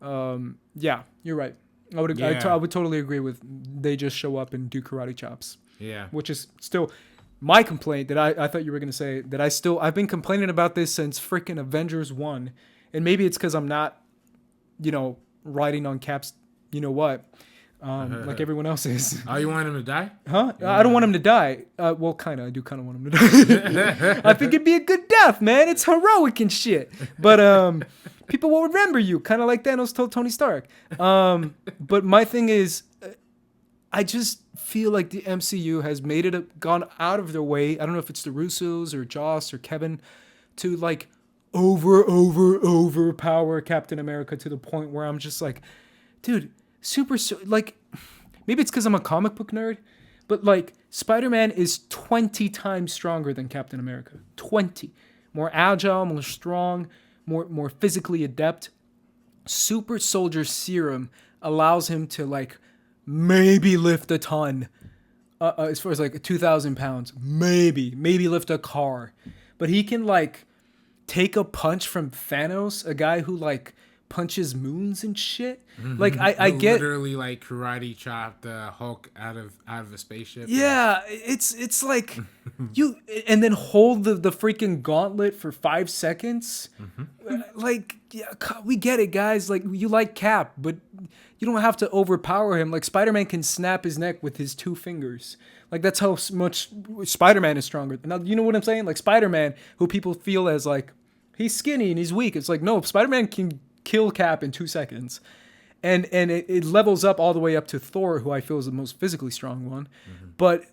Yeah, you're right. I would totally agree with they just show up and do karate chops. Yeah. Which is still my complaint that I thought you were going to say that I've been complaining about this since freaking Avengers 1. And maybe it's because I'm not, riding on Cap's, like everyone else is. Oh, you want him to die? Huh? I don't want him to die. Well, kind of. I do kind of want him to die. I think it'd be a good death, man. It's heroic and shit. But people will remember you, kind of like Thanos told Tony Stark. But my thing is, I just feel like the MCU has gone out of their way. I don't know if it's the Russos or Joss or Kevin to like overpower Captain America to the point where I'm just like, dude, like, maybe it's because I'm a comic book nerd, but like Spider-Man is 20 times stronger than Captain America. 20. More agile, more strong, more physically adept. Super soldier serum allows him to like maybe lift a ton, as far as like 2,000 pounds, maybe lift a car, but he can like take a punch from Thanos, a guy who like punches moons and shit. Mm-hmm. Like I get literally like karate chopped the Hulk out of a spaceship. Yeah, it's like you and then hold the freaking gauntlet for 5 seconds. Mm-hmm. Like, yeah, we get it, guys. Like, you like Cap, but you don't have to overpower him. Like, Spider-Man can snap his neck with his 2 fingers. Like, that's how much Spider-Man is stronger. Now, you know what I'm saying? Like, Spider-Man, who people feel as like he's skinny and he's weak. It's like, no, Spider-Man can kill Cap in 2 seconds. And it levels up all the way up to Thor, who I feel is the most physically strong one. Mm-hmm. But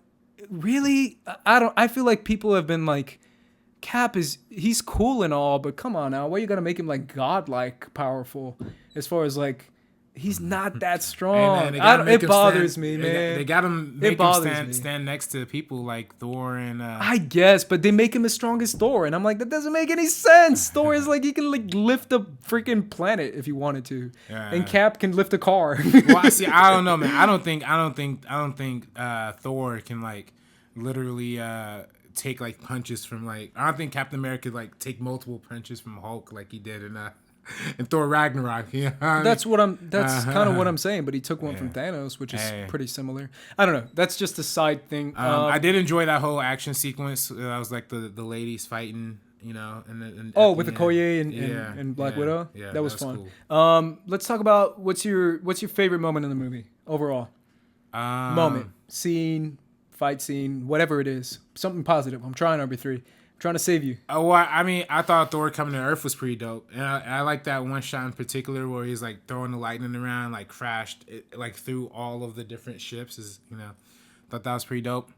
really, I feel like people have been like, Cap he's cool and all, but come on now, why you gotta make him like godlike powerful? As far as like, he's not that strong. It bothers me, man. They got him make him stand next to people like Thor and. I guess, but they make him as strong as Thor, and I'm like, that doesn't make any sense. Thor is like, he can like lift a freaking planet if he wanted to, and Cap can lift a car. Well, see, I don't know, man. I don't think Thor can like literally take like punches from like. I don't think Captain America could like take multiple punches from Hulk like he did in Thor Ragnarok. Yeah, that's kind of what I'm saying. But he took one from Thanos, which is pretty similar. I don't know. That's just a side thing. I did enjoy that whole action sequence. I was like the ladies fighting And with the Okoye and Black Widow. Yeah, that was fun. Cool. Let's talk about what's your favorite moment in the movie overall. Moment, scene, fight scene, whatever it is, something positive. I'm trying, RB3. I'm trying to save you. Oh, well, I mean, I thought Thor coming to Earth was pretty dope, and I like that one shot in particular where he's like throwing the lightning around, like crashed it, like through all of the different ships. Thought that was pretty dope.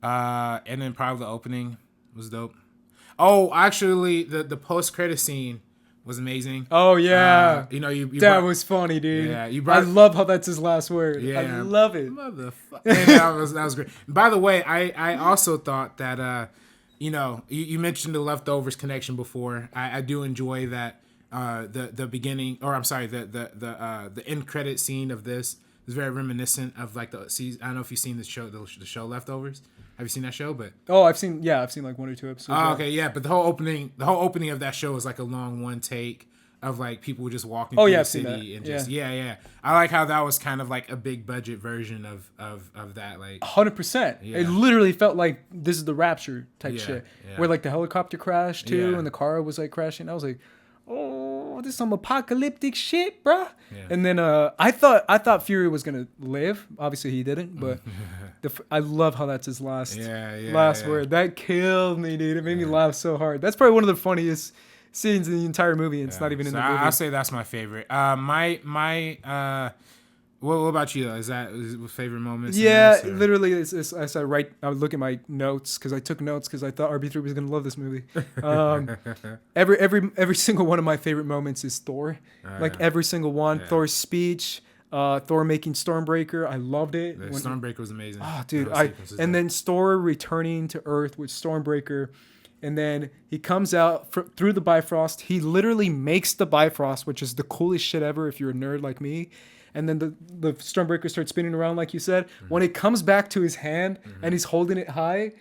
And then probably the opening was dope. Oh, actually, the post credit scene was amazing. Oh yeah, that was funny, dude. Yeah, I love how that's his last word. Yeah, I love it. Motherfucker. that was great. By the way, I also thought that you mentioned the leftovers connection before. I do enjoy that the beginning, or I'm sorry, the end credit scene of this is very reminiscent of like the season. I don't know if you've seen the show Leftovers. Have you seen that show? But I've seen like 1 or 2 episodes. Oh, okay, yeah. But the whole opening of that show is like a long one take of like people just walking through the city and just yeah. I like how that was kind of like a big budget version of that, like 100%. Yeah. It literally felt like this is the Rapture type shit, yeah. where like the helicopter crashed too, and the car was like crashing. I was like, oh, this is some apocalyptic shit, bruh. Yeah. And then I thought Fury was gonna live. Obviously he didn't, but I love how that's his last word. That killed me, dude. It made me laugh so hard. That's probably one of the funniest scenes in the entire movie. And it's not even in the movie. I'll say that's my favorite. What about you though? Is favorite moments? Yeah, literally. I would look at my notes because I took notes because I thought RB3 was gonna love this movie. Every single one of my favorite moments is Thor. Every single one. Yeah. Thor's speech. Thor making Stormbreaker. I loved it. Stormbreaker was amazing. Oh, dude. And then Thor returning to Earth with Stormbreaker. And then he comes out through the Bifrost. He literally makes the Bifrost, which is the coolest shit ever if you're a nerd like me. And then the Stormbreaker starts spinning around, like you said. Mm-hmm. When it comes back to his hand and he's holding it high,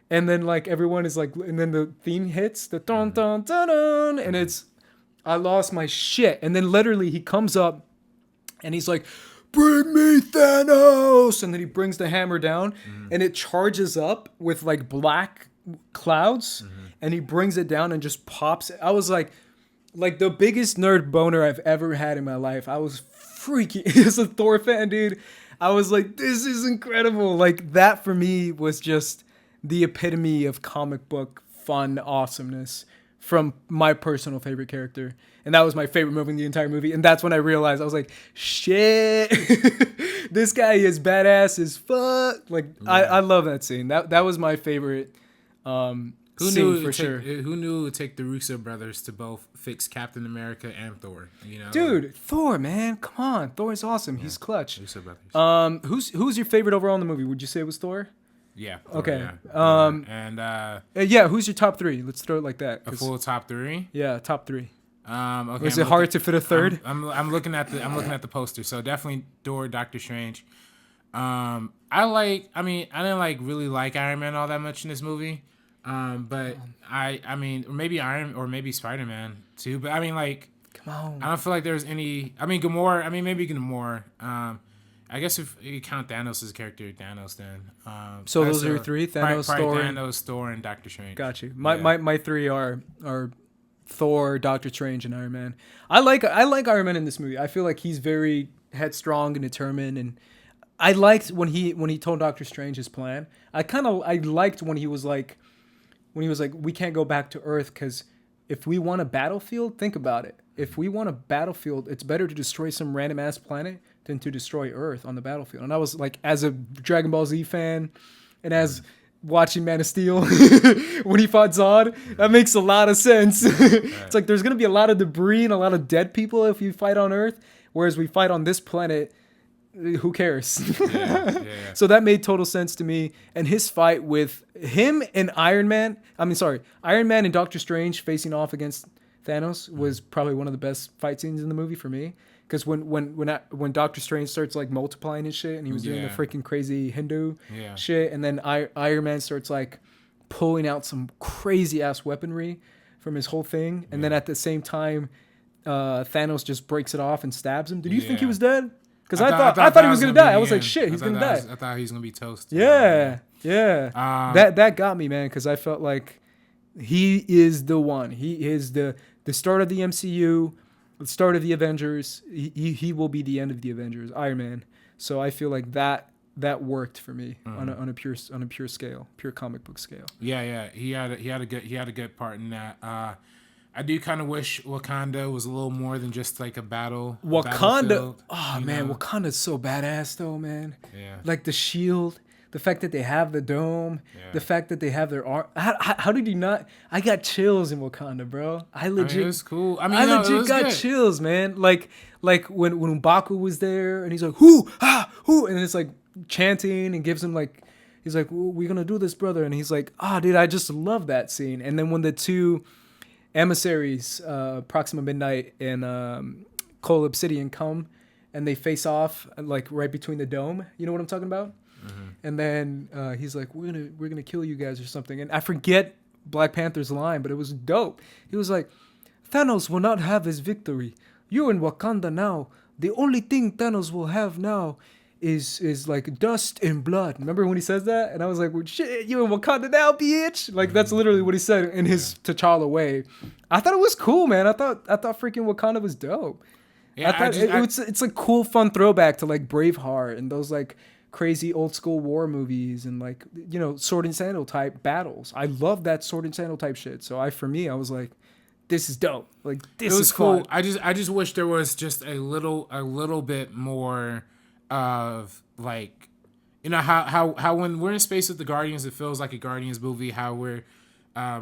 and then like everyone is like, and then the theme hits, the dun dun dun dun, and I lost my shit. And then literally he comes up and he's like, "Bring me Thanos!" And then he brings the hammer down, and it charges up with like black clouds, and he brings it down and just pops it. I was like the biggest nerd boner I've ever had in my life. I was freaking as a Thor fan, dude. I was like, this is incredible. Like that for me was just the epitome of comic book fun awesomeness from my personal favorite character. And that was my favorite moment in the entire movie. And that's when I realized, I was like, shit, this guy is badass as fuck. Like, yeah. I love that scene. That was my favorite scene for sure. Who knew it would take the Russo brothers to both fix Captain America and Thor? Dude, Thor, man, come on. Thor is awesome. Yeah. He's clutch. Russo brothers. Who's your favorite overall in the movie? Would you say it was Thor? Yeah. Thor, okay. Yeah. Who's your top 3? Let's throw it like that. A full top 3? Yeah, top 3. Okay. Is it hard to fit a third? I'm looking at the poster. So definitely Thor, Doctor Strange. I didn't really like Iron Man all that much in this movie. But maybe Spider-Man too. But come on. I don't feel like there's any. Gamora. Maybe Gamora. I guess if you count Thanos' character, Thanos then. So those are your 3: Thanos, Thor, Thanos, Thor, and Doctor Strange. Got you. My 3 are Thor, Doctor Strange, and Iron Man. I like Iron Man in this movie. I feel like he's very headstrong and determined, and I liked when he told Doctor Strange his plan. I liked when he was like, we can't go back to Earth because if we want a battlefield, think about it. If we want a battlefield, it's better to destroy some random ass planet than to destroy Earth on the battlefield. And I was like, as a Dragon Ball Z fan, and as watching Man of Steel when he fought Zod, that makes a lot of sense. It's like there's gonna be a lot of debris and a lot of dead people if you fight on Earth, whereas we fight on this planet. Who cares? Yeah. So that made total sense to me. And his fight with him and Iron Man and Doctor Strange facing off against Thanos was probably one of the best fight scenes in the movie for me. Because when Doctor Strange starts like multiplying and shit, and he was doing the freaking crazy Hindu shit, and then Iron Man starts like pulling out some crazy ass weaponry from his whole thing, and then at the same time, Thanos just breaks it off and stabs him. Did you think he was dead? Because I thought he was gonna die. I was like, shit, he's gonna die. I thought he was gonna be toast. Yeah. That got me, man, because I felt like He is the one. He is the start of the MCU, the start of the Avengers. He will be the end of the Avengers, Iron Man. So I feel like that worked for me on a pure scale, pure comic book scale. Yeah. He had a good part in that. I do kind of wish Wakanda was a little more than just like a battle. Wakanda, man, Wakanda's so badass though, man. Yeah. Like the shield, the fact that they have the dome, the fact that they have their arm. How did you not? I got chills in Wakanda, bro. I legit. It was cool. I legit got chills, man. Like when M'Baku was there and he's like, who, and it's like chanting and gives him like, he's like, we're gonna do this, brother, and he's like, dude, I just love that scene. And then when the two emissaries, Proxima Midnight and Cole Obsidian come and they face off like right between the dome. You know what I'm talking about? Mm-hmm. And then he's like, we're gonna kill you guys or something. And I forget Black Panther's line, but it was dope. He was like, Thanos will not have his victory. You're in Wakanda now. The only thing Thanos will have now is like dust and blood. Remember when he says that? And I was like, well, shit, you in Wakanda now, bitch? Like that's literally what he said in his T'Challa way. I thought it was cool, man. I thought freaking Wakanda was dope. Yeah, I thought it's a cool, fun throwback to like Braveheart and those like crazy old school war movies and like, you know, sword and sandal type battles. I love that sword and sandal type shit. So for me, I was like, this is dope. Like this is cool. Fun. I just wish there was just a little bit more of like, you know, how when we're in space with the Guardians, it feels like a Guardians movie. How we're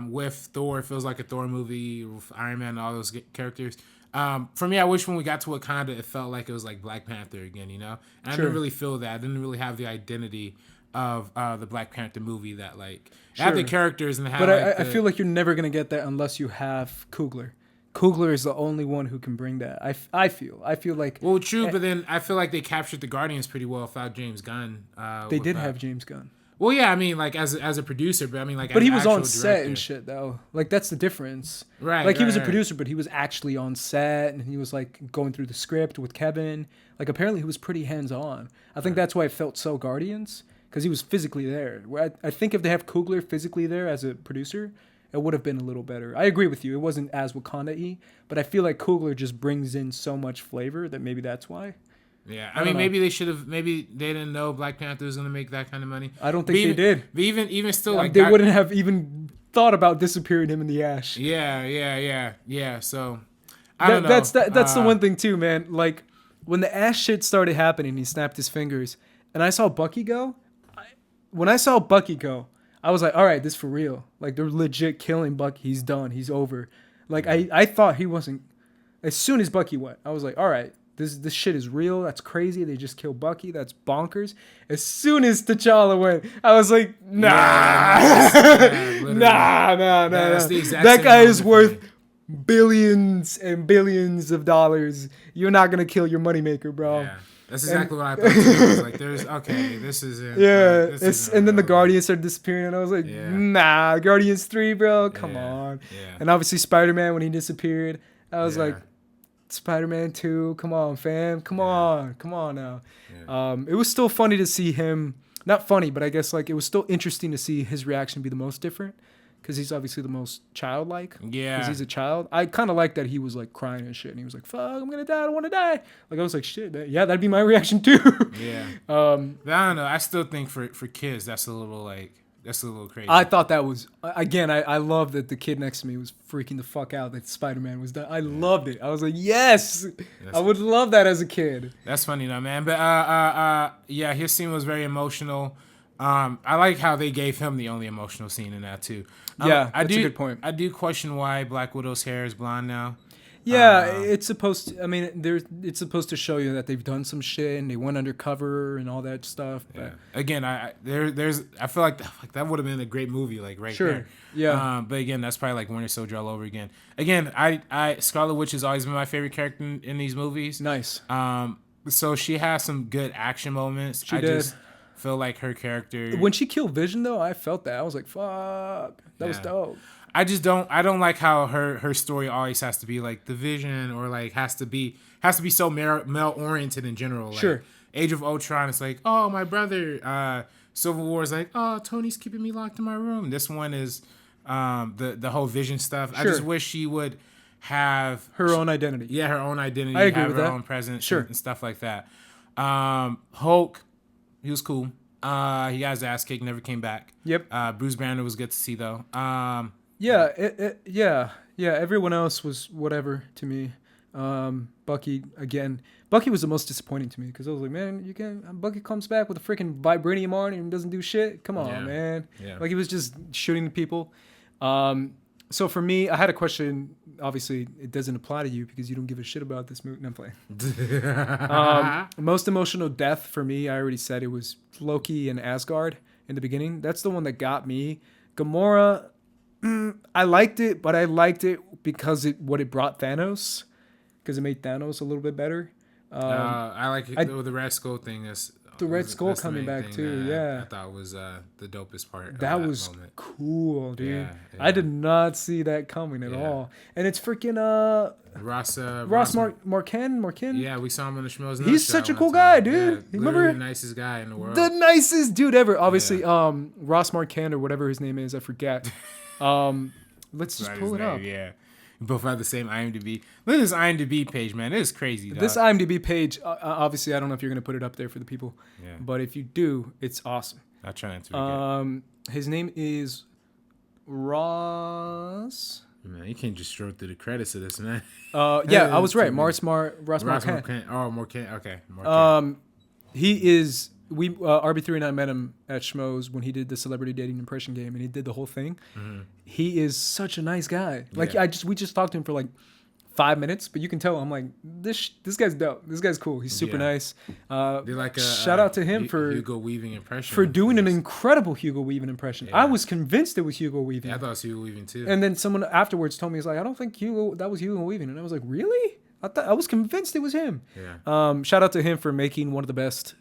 with Thor, it feels like a Thor movie. With Iron Man and all those characters. For me, I wish when we got to Wakanda, it felt like it was like Black Panther again, you know? And I didn't really feel that. I didn't really have the identity of the Black Panther movie that like had the characters and had. But I feel like you're never gonna get that unless you have Coogler. Coogler is the only one who can bring that. I feel like. Well, true, but then I feel like they captured the Guardians pretty well without James Gunn. They did have James Gunn. Well, yeah, I mean, like as a producer, but I mean, like, but as he was on director. set and shit though. Like that's the difference, right? Like he was a producer, but he was actually on set and he was like going through the script with Kevin. Like apparently he was pretty hands on. I think that's why it felt so Guardians because he was physically there. I think if they have Coogler physically there as a producer, it would have been a little better. I agree with you. It wasn't as Wakanda-y, but I feel like Coogler just brings in so much flavor that maybe that's why. Yeah, I mean, maybe they should have. Maybe they didn't know Black Panther was going to make that kind of money. I don't think they did. But even still, like they wouldn't have even thought about disappearing him in the ash. Yeah. So I don't know. That's the one thing too, man. Like when the ash shit started happening, he snapped his fingers, and I saw Bucky go. When I saw Bucky go, I was like, all right, this for real. Like they're legit killing Bucky. He's done. He's over. Like I thought he wasn't. As soon as Bucky went, I was like, all right. This shit is real. That's crazy. They just killed Bucky. That's bonkers. As soon as T'Challa went, I was like, nah. Nah. That guy is worth billions and billions of dollars. You're not going to kill your moneymaker, bro. Yeah. That's exactly what I thought. Too. I was like, this is it. Yeah. And then the Guardians started disappearing, and I was like, nah, Guardians 3, bro. Come on. Yeah. And obviously Spider-Man, when he disappeared, I was like, Spider-Man 2, come on, fam. Come on now. Yeah. It was still funny to see him, not funny, but I guess like it was still interesting to see his reaction be the most different because he's obviously the most childlike. Yeah. Because he's a child. I kind of like that he was like crying and shit and he was like, fuck, I'm going to die. I don't want to die. Like I was like, shit, that'd be my reaction too. Yeah. But I don't know. I still think for kids, that's a little crazy. I thought that was, again, I love that the kid next to me was freaking the fuck out that Spider-Man was done. I loved it. I was like, yes, I would love that as a kid. That's funny though, man. But yeah, his scene was very emotional. I like how they gave him the only emotional scene in that too. That's a good point. I do question why Black Widow's hair is blonde now. Yeah, it's supposed to. I mean, it's supposed to show you that they've done some shit and they went undercover and all that stuff. But again, I feel like that would have been a great movie, like there. Yeah. But again, that's probably like Winter Soldier all over again. Again, I Scarlet Witch has always been my favorite character in these movies. Nice. So she has some good action moments. She did. Just feel like her character. When she killed Vision, though, I felt that. I was like, fuck, that was dope. I don't like how her story always has to be like the Vision or like has to be so male oriented in general. Like, sure. Age of Ultron, it's like, oh, my brother. Civil War is like, oh, Tony's keeping me locked in my room. This one is the whole Vision stuff. Sure. I just wish she would have her own identity. Yeah, her own identity. I agree have with her that. own presence. Sure. And stuff like that. Hulk, he was cool. He got his ass kicked. Never came back. Yep. Bruce Banner was good to see though. Yeah. Everyone else was whatever to me. Bucky again. Bucky was the most disappointing to me because I was like, man, you can. Bucky comes back with a freaking vibranium arm and doesn't do shit. Come on, man. Yeah. Like he was just shooting people. So for me, I had a question. Obviously, it doesn't apply to you because you don't give a shit about this movie. No, I'm playing. Most emotional death for me, I already said it was Loki and Asgard in the beginning. That's the one that got me. Gamora, I liked it, but I liked it because what it brought Thanos, because it made Thanos a little bit better. I like it, the Red Skull thing. The Red Skull coming back too, I thought was the dopest part. That was moment. Cool, dude. Yeah. I did not see that coming at all. And it's freaking Ross Marquand. Yeah, we saw him in the Schmoes. He's such a cool guy, dude. Yeah, remember the nicest guy in the world. The nicest dude ever. Obviously, Ross Marquand or whatever his name is, I forget. Let's just pull it up. Yeah. Both have the same IMDb. Look at this IMDb page, man. It is crazy, dog. This IMDb page, obviously, I don't know if you're going to put it up there for the people. Yeah. But if you do, it's awesome. I'll try not to forget. His name is Ross. Man, you can't just stroll through the credits of this, man. I was right. Ross Marquand. Oh, Marquand. Okay. Marquand. He is... RB39 met him at Schmoes when he did the celebrity dating impression game, and he did the whole thing. Mm-hmm. He is such a nice guy. Like we just talked to him for like 5 minutes, but you can tell I'm like this guy's dope. This guy's cool. He's super nice. Shout out to him for Hugo Weaving impression, for doing an incredible Hugo Weaving impression. I was convinced it was Hugo Weaving. Yeah, I thought it was Hugo Weaving too. And then someone afterwards told me, he's like, I don't think that was Hugo Weaving, and I was like, really? I was convinced it was him. Yeah. Shout out to him for making one of the best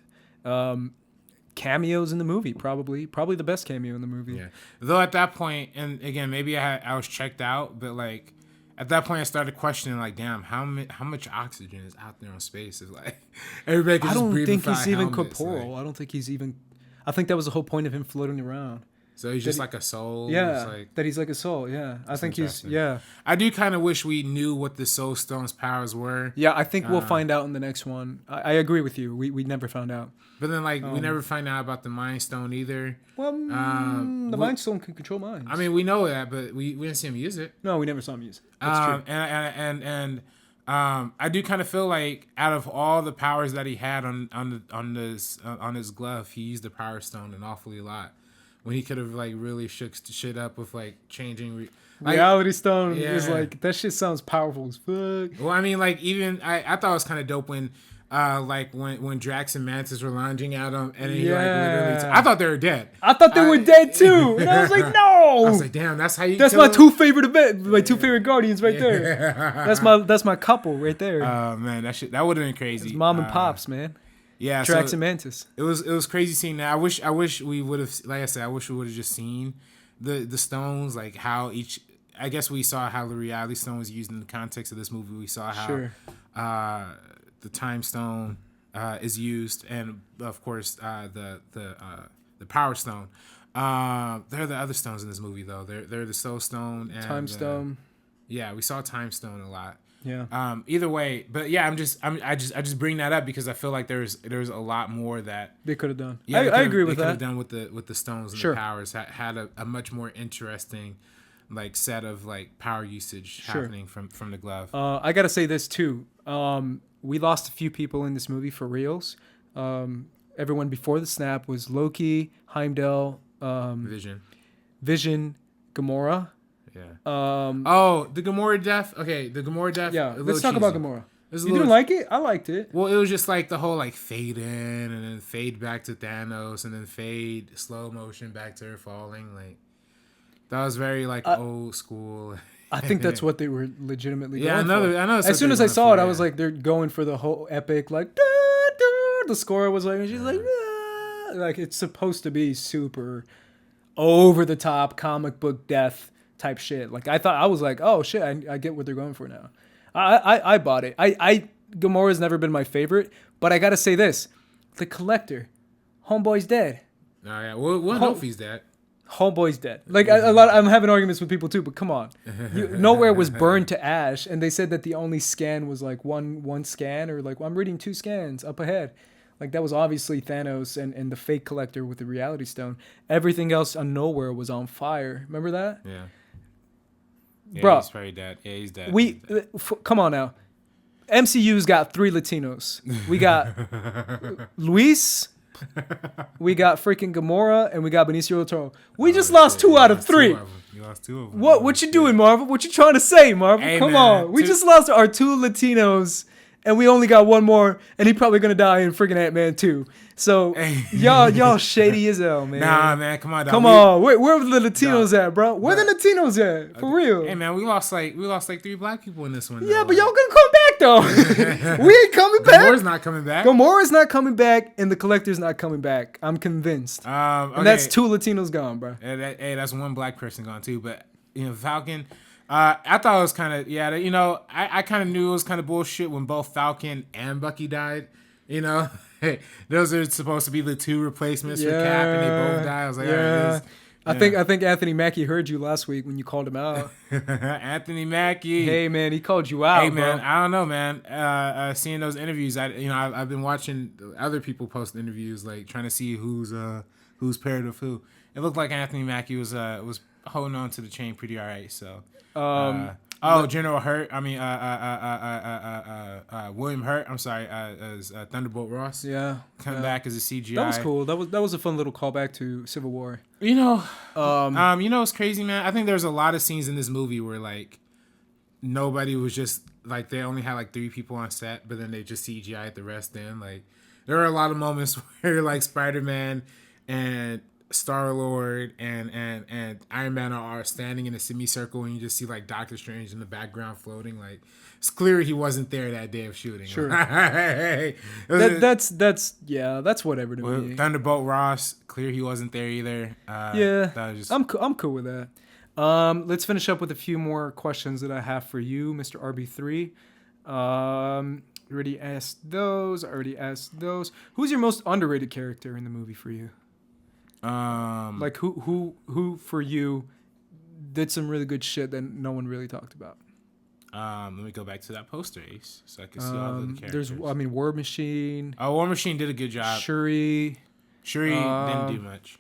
cameos in the movie, probably the best cameo in the movie. Yeah. Though at that point, and again, maybe I was checked out, but like at that point I started questioning, like, damn, how much oxygen is out there in space? Is like everybody can just breathe. I don't think he's even corporeal. I don't think he's even. I think that was the whole point of him floating around. So he's just like a soul. Yeah, that he's like a soul. Yeah, I think he's. Yeah, I do kind of wish we knew what the Soul Stone's powers were. Yeah, I think we'll find out in the next one. I agree with you. We never found out. But then, we never find out about the Mind Stone either. Well, the Mind Stone can control minds. I mean, we know that, but we didn't see him use it. No, we never saw him use it. That's true. And I do kind of feel like out of all the powers that he had on his glove, he used the Power Stone an awfully lot. When he could have really shook shit up with changing Reality Stone is that shit sounds powerful as fuck. Well, I mean, even I thought it was kind of dope when when Drax and Mantis were lunging at him and he literally I thought they were dead. I thought they were dead too, and I was like, no. I was like, damn, that's how you. That's my two favorite Guardians right there. That's my couple right there. Oh man, that would have been crazy. It's mom and pops, man. Yeah, Drax and Mantis. It was crazy seeing that. I wish we would have, like I said, I wish we would have just seen the stones, like how each. I guess we saw how the Reality Stone was used in the context of this movie. We saw how the Time Stone is used, and of course the Power Stone. They're the other stones in this movie, though. They're the Soul Stone and Time Stone. Yeah, we saw Time Stone a lot. Yeah. Either way, but yeah, I just bring that up because I feel like there's a lot more that they could have done. Yeah, I agree with that. They could have done with the stones and the powers. Had a much more interesting set of power usage happening from the glove. I gotta say this too. We lost a few people in this movie for reals. Everyone before the snap was Loki, Heimdall, Vision, Gamora. Yeah. The Gamora death. Okay, the Gamora death. Yeah. Let's talk about Gamora. You didn't like it? I liked it. Well, it was just the whole fade in and then fade back to Thanos and then fade slow motion back to her falling. That was very old school. I think that's what they were legitimately going for. I know. As soon as I saw it, I was like, they're going for the whole epic the score was she's it's supposed to be super over the top comic book death type shit. I was like, oh shit, I get what they're going for now. I bought it. Gamora's never been my favorite, but I gotta say this: the Collector, homeboy's dead. Oh yeah, well, hope he's dead. Homeboy's dead. Like I'm having arguments with people too, but come on, nowhere was burned to ash, and they said that the only scan was like one scan, or like I'm reading 2 scans up ahead. Like that was obviously Thanos and the fake collector with the reality stone. Everything else on nowhere was on fire. Remember that? Yeah. Bro, he's probably dead. Yeah, he's dead. Come on now. MCU's got 3 Latinos. We got Luis, we got freaking Gamora, and we got Benicio del Toro. We just lost 2 out of 3. You lost 2 of them. What you doing, Marvel? What you trying to say, Marvel? Hey, Come man, on. We just lost our 2 Latinos, and we only got 1 more, and he probably gonna die in freaking Ant-Man 2. So y'all shady as hell, man. Nah, man, come on, dog. Come on. Where are the Latinos at, bro? Where the Latinos at? For real. Hey, man, we lost like 3 black people in this one. Yeah, but y'all gonna come back though. We ain't coming back. Gamora's not coming back. Gamora's not coming back, and the Collector's not coming back. I'm convinced. Okay. And that's 2 Latinos gone, bro. Hey, that's 1 black person gone too. But Falcon. I thought it was kind of I kind of knew it was kind of bullshit when both Falcon and Bucky died. Those are supposed to be the 2 replacements for Cap, and they both died. I was like, all right, I think Anthony Mackie heard you last week when you called him out. Anthony Mackie. Hey man, he called you out. Hey man, bro. I don't know, man. Seeing those interviews, I've been watching other people post interviews, like trying to see who's paired with who. It looked like Anthony Mackie was holding on to the chain pretty all right. So, General Hurt. I mean, William Hurt. I'm sorry, as Thunderbolt Ross. Yeah, come back as a CGI. That was cool. That was a fun little callback to Civil War. It's crazy, man. I think there's a lot of scenes in this movie where like nobody was just like they only had like 3 people on set, but then they just CGI'd the rest in. Like there are a lot of moments where like Spider-Man and Star-Lord and Iron Man are standing in a semicircle, and you just see like Doctor Strange in the background floating. Like it's clear he wasn't there that day of shooting. Sure. That's whatever to me. Thunderbolt Ross, clear he wasn't there either. I'm cool with that. Let's finish up with a few more questions that I have for you, Mr. RB3. Already asked those. Who's your most underrated character in the movie for you? Like who for you did some really good shit that no one really talked about? Let me go back to that poster, Ace, so I can see all the characters. There's, War Machine. Oh, War Machine did a good job. Shuri didn't do much.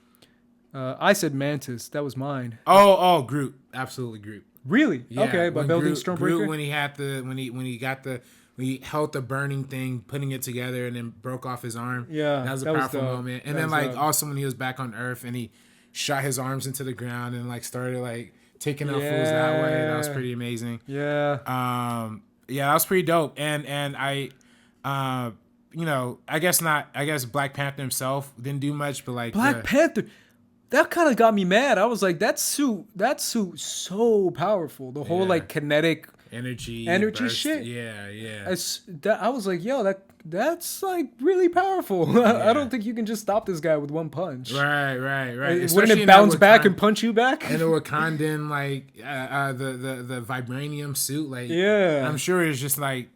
I said Mantis. That was mine. Oh, Groot. Absolutely Groot. Really? Yeah, okay, by building Stormbreaker. Groot when he held the burning thing, putting it together, and then broke off his arm. Yeah, that was a powerful moment. And then also when he was back on Earth and he shot his arms into the ground and like started like taking out fools that way. That was pretty amazing. Yeah. That was pretty dope. And I guess Black Panther himself didn't do much, but like Black Panther. That kind of got me mad. I was like, that suit so powerful. The whole like kinetic energy burst. Shit. Yeah. I was like, yo, that's like really powerful. Yeah. I don't think you can just stop this guy with one punch. Right. Wouldn't it bounce back and punch you back? And the Wakandan like the vibranium suit, like I'm sure it's just like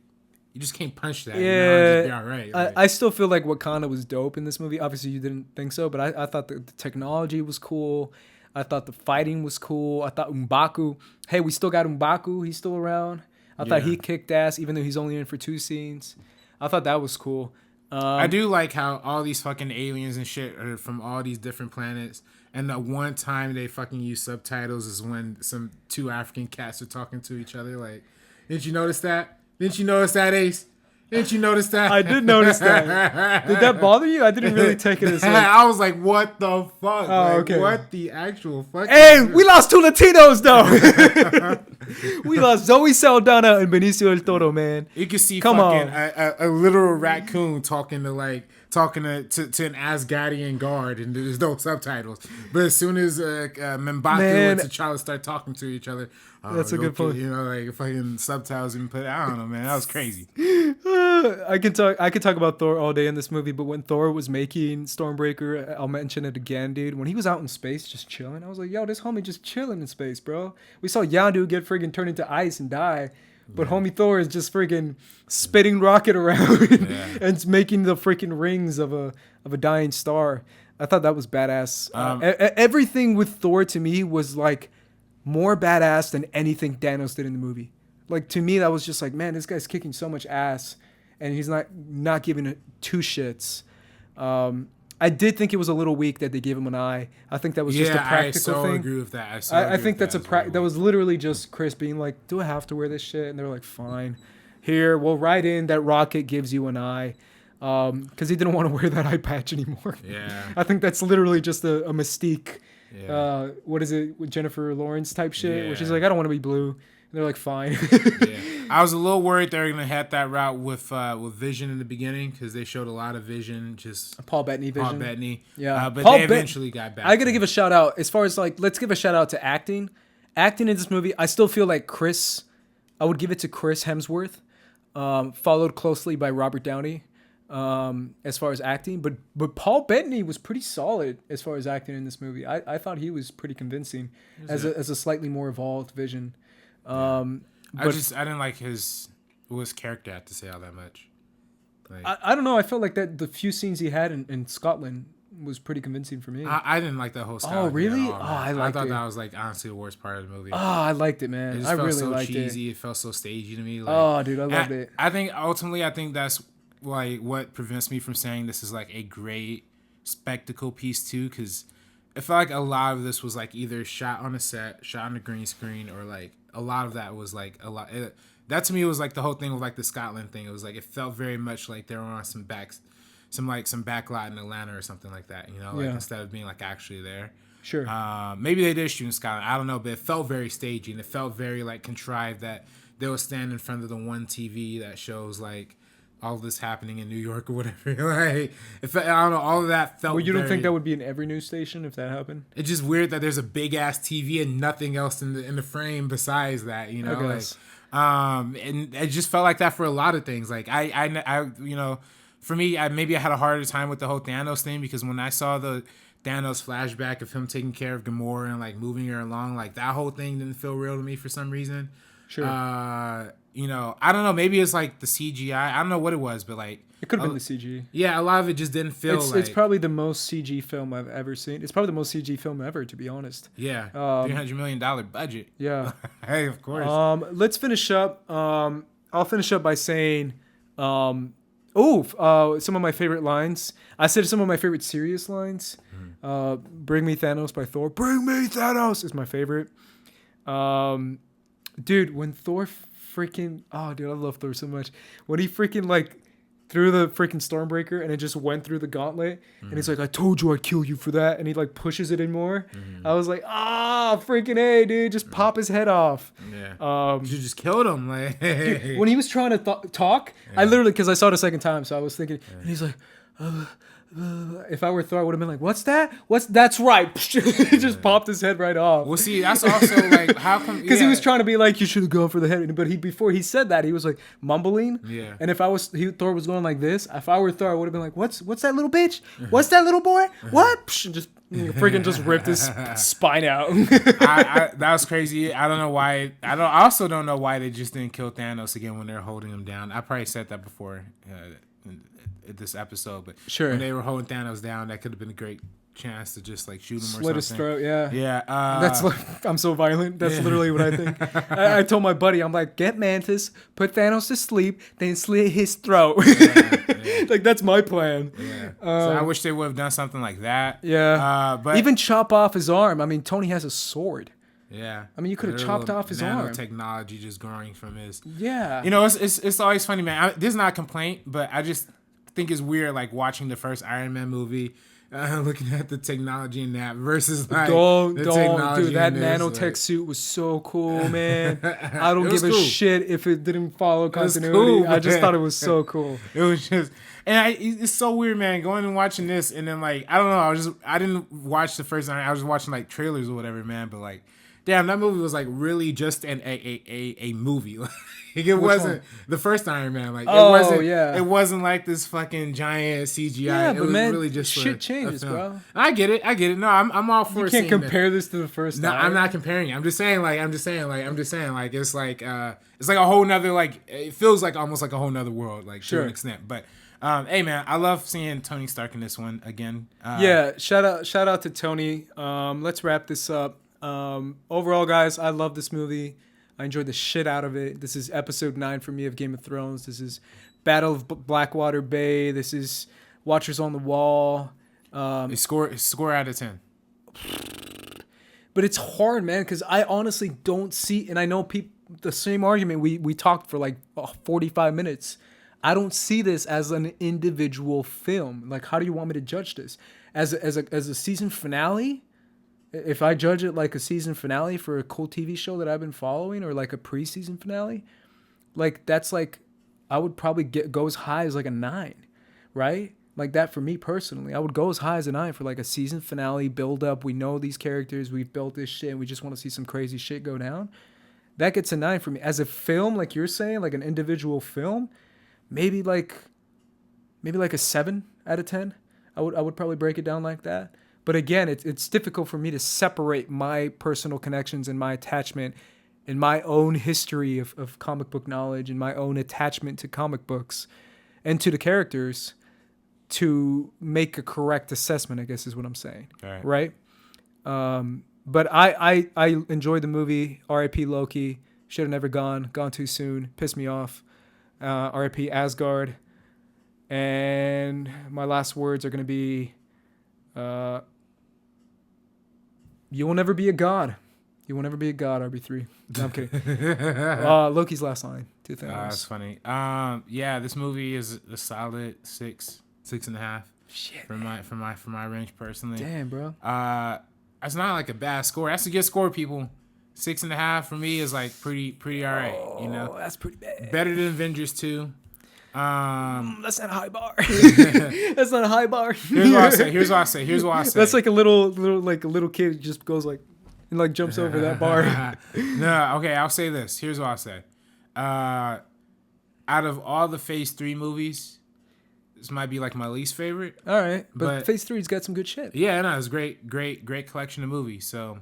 you just can't punch that. Yeah, just be all right. Like, I still feel like Wakanda was dope in this movie. Obviously, you didn't think so, but I thought the technology was cool. I thought the fighting was cool. I thought M'Baku. Hey, we still got M'Baku. He's still around. I thought he kicked ass, even though he's only in for 2 scenes. I thought that was cool. I do like how all these fucking aliens and shit are from all these different planets. And the one time they fucking use subtitles is when some 2 African cats are talking to each other. Like, didn't you notice that? Didn't you notice that, Ace? Didn't you notice that? I did notice that. Did that bother you? I didn't really take it as like... I was like, what the fuck? Oh, okay. What the actual fuck? Hey, we lost 2 Latinos, though. We lost Zoe Saldana and Benicio del Toro, man. You can see a literal raccoon talking to an Asgardian guard, and there's no subtitles. But as soon as M'Baku and T'Challa start talking to each other... That's a good point. Like fucking subtitles and put. I don't know, man. That was crazy. I could talk about Thor all day in this movie, but when Thor was making Stormbreaker, I'll mention it again, dude. When he was out in space just chilling, I was like, yo, this homie just chilling in space, bro. We saw Yondu get friggin' turned into ice and die, but homie Thor is just friggin' spitting rocket around and making the freaking rings of a dying star. I thought that was badass. Everything with Thor to me was like more badass than anything Thanos did in the movie. Like to me, that was just like, man, this guy's kicking so much ass, and he's not giving it two shits. I did think it was a little weak that they gave him an eye. I think that was just a practical thing. I agree with that. I think that's that was literally just Chris being like, do I have to wear this shit? And they're like, fine. Here, we'll write in that Rocket gives you an eye. Because he didn't want to wear that eye patch anymore. Yeah. I think that's literally just a Mystique, what is it, with Jennifer Lawrence type shit, where she's like, I don't want to be blue. And they're like, fine. I was a little worried they were going to head that route with Vision in the beginning, because they showed a lot of Vision, just Paul Bettany Vision. Paul Bettany. Yeah. But they eventually got back. I got to give a shout out, as far as like, let's give a shout out to acting. Acting in this movie, I still feel like I would give it to Chris Hemsworth, followed closely by Robert Downey. As far as acting, but Paul Bettany was pretty solid as far as acting in this movie. I thought he was pretty convincing as a slightly more evolved Vision. I didn't like his character had to say all that much. Like, I don't know. I felt like that the few scenes he had in Scotland was pretty convincing for me. I didn't like that whole Scotland. Oh really? I thought that was like honestly the worst part of the movie. Oh, I liked it, man. I really liked it. Cheesy. It felt so stagey to me. Like, oh, dude, I loved it. I think ultimately, that's like what prevents me from saying this is like a great spectacle piece too, because I felt like a lot of this was like either shot on a set, shot on a green screen, or like a lot of that was like a lot. That to me was like the whole thing with like the Scotland thing. It was like it felt very much like they were on some backlot in Atlanta or something like that. You know, like instead of being like actually there. Sure. Maybe they did shoot in Scotland. I don't know, but it felt very stagey and it felt very like contrived that they would stand in front of the one TV that shows like all this happening in New York or whatever. Like, I don't know, all of that felt. Well, you don't think that would be in every news station if that happened? It's just weird that there's a big ass TV and nothing else in the frame besides that. You know, like, and it just felt like that for a lot of things. Like I you know, for me, maybe I had a harder time with the whole Thanos thing, because when I saw the Thanos flashback of him taking care of Gamora and like moving her along, like that whole thing didn't feel real to me for some reason. Sure. You know, I don't know. Maybe it's like the CGI. I don't know what it was, but like it could have been the CG. Yeah, a lot of it just didn't feel. It's probably the most CG film I've ever seen. It's probably the most CG film ever, to be honest. Yeah, $300 million budget. Yeah. Hey, of course. Let's finish up. I'll finish up by saying, some of my favorite lines. I said some of my favorite serious lines. "Bring me Thanos" by Thor. "Bring me Thanos" is my favorite. Dude, when Thor freaking, I love Thor so much. When he freaking like threw the freaking Stormbreaker and it just went through the gauntlet, and he's like, "I told you I'd kill you for that," and he like pushes it in more. I was like, freaking A, dude, just pop his head off. Yeah. You just killed him. Like, dude, when he was trying to talk, I literally, because I saw it a second time, so I was thinking, and he's like, if I were Thor, I would have been like, "What's that? That's right." He just popped his head right off. Well, see, that's also like, how come? Because he was trying to be like, "You should have gone for the head," but before he said that, he was like mumbling. Yeah. And if Thor was going like this, if I were Thor, I would have been like, "What's that little bitch? What's that little boy? What?" And just freaking just ripped his spine out. That was crazy. I don't know why. I also don't know why they just didn't kill Thanos again when they're holding him down. I probably said that before. This episode, but sure, when they were holding Thanos down, that could have been a great chance to just like shoot him or something. Slit his throat, yeah. Yeah. That's like, I'm so violent. That's literally what I think. I told my buddy, I'm like, get Mantis, put Thanos to sleep, then slit his throat. Yeah. Like, that's my plan. Yeah. So I wish they would have done something like that. Yeah. But even chop off his arm. I mean, Tony has a sword. Yeah. I mean, you could have chopped off his arm. Technology just growing from his. Yeah. You know, it's always funny, man. This is not a complaint, but I just think it's weird, like watching the first Iron Man movie, looking at the technology in that versus like dude, that this, nanotech like, suit was so cool, man. I don't give a cool. shit if it didn't follow continuity. Cool, I just thought it was so cool. It was just, and it's so weird, man. Going and watching this, and then like I don't know, I didn't watch the first Iron. I was watching like trailers or whatever, man. But like damn, that movie was like really just a movie. Like, it wasn't the first Iron Man. Like it wasn't like this fucking giant CGI. Yeah, it but was man, really just shit changes, bro. I get it. No, I'm all for. You can't compare this to the first. No, I'm not comparing it. I'm just saying like it's like a whole nother, like, it feels like almost like a whole nother world, like, to an extent. But hey man, I love seeing Tony Stark in this one again. Shout out to Tony. Let's wrap this up. Overall, guys, I love this movie. I enjoyed the shit out of it. This is episode 9 for me of Game of Thrones. This is Battle of Blackwater Bay. This is Watchers on the Wall. Score out of 10. But it's hard, man, because I honestly don't see, and I know the same argument. We talked for like 45 minutes. I don't see this as an individual film. Like, how do you want me to judge this? As a season finale? If I judge it like a season finale for a cool TV show that I've been following, or like a preseason finale, like that's like, I would probably go as high as like a 9, right? Like that for me personally. I would go as high as a 9 for like a season finale build up. We know these characters, we've built this shit, and we just want to see some crazy shit go down. That gets a 9 for me. As a film, like you're saying, like an individual film, maybe like a 7 out of 10. I would probably break it down like that. But again, it's difficult for me to separate my personal connections and my attachment and my own history of comic book knowledge and my own attachment to comic books and to the characters to make a correct assessment, I guess is what I'm saying. Right? But I enjoyed the movie. R.I.P. Loki. Should have never gone too soon. Pissed me off. R.I.P. Asgard. And my last words are going to be, you will never be a god. You will never be a god, RB3. No, I'm kidding. Loki's last line. 2 things. That's funny. This movie is a solid 6.5. Shit. For my range personally. Damn, bro. That's not like a bad score. That's a good score, people. 6.5 for me is like pretty all right. You know, that's pretty bad. Better than Avengers 2. That's not a high bar. That's not a high bar. Here's what I say. That's like a little kid who just goes like and like jumps over that bar. No, okay, I'll say this. Here's what I'll say. Out of all the Phase 3 movies, this might be like my least favorite. All right, but Phase 3's got some good shit. Yeah, no, it's great collection of movies. So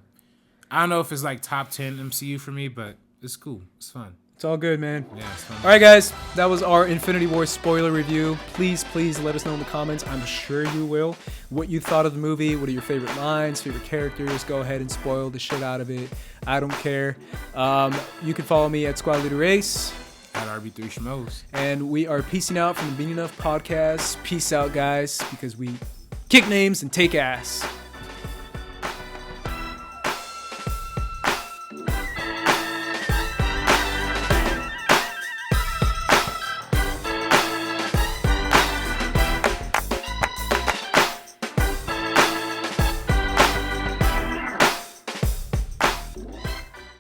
I don't know if it's like top 10 MCU for me, but it's cool. It's fun. It's all good, man. Yeah, it's fun. All right, guys. That was our Infinity War spoiler review. Please let us know in the comments. I'm sure you will. What you thought of the movie. What are your favorite lines, favorite characters? Go ahead and spoil the shit out of it. I don't care. You can follow me at Squad Leader Race. At RB3 Schmoes. And we are peacing out from the Bean Enough podcast. Peace out, guys, because we kick names and take ass.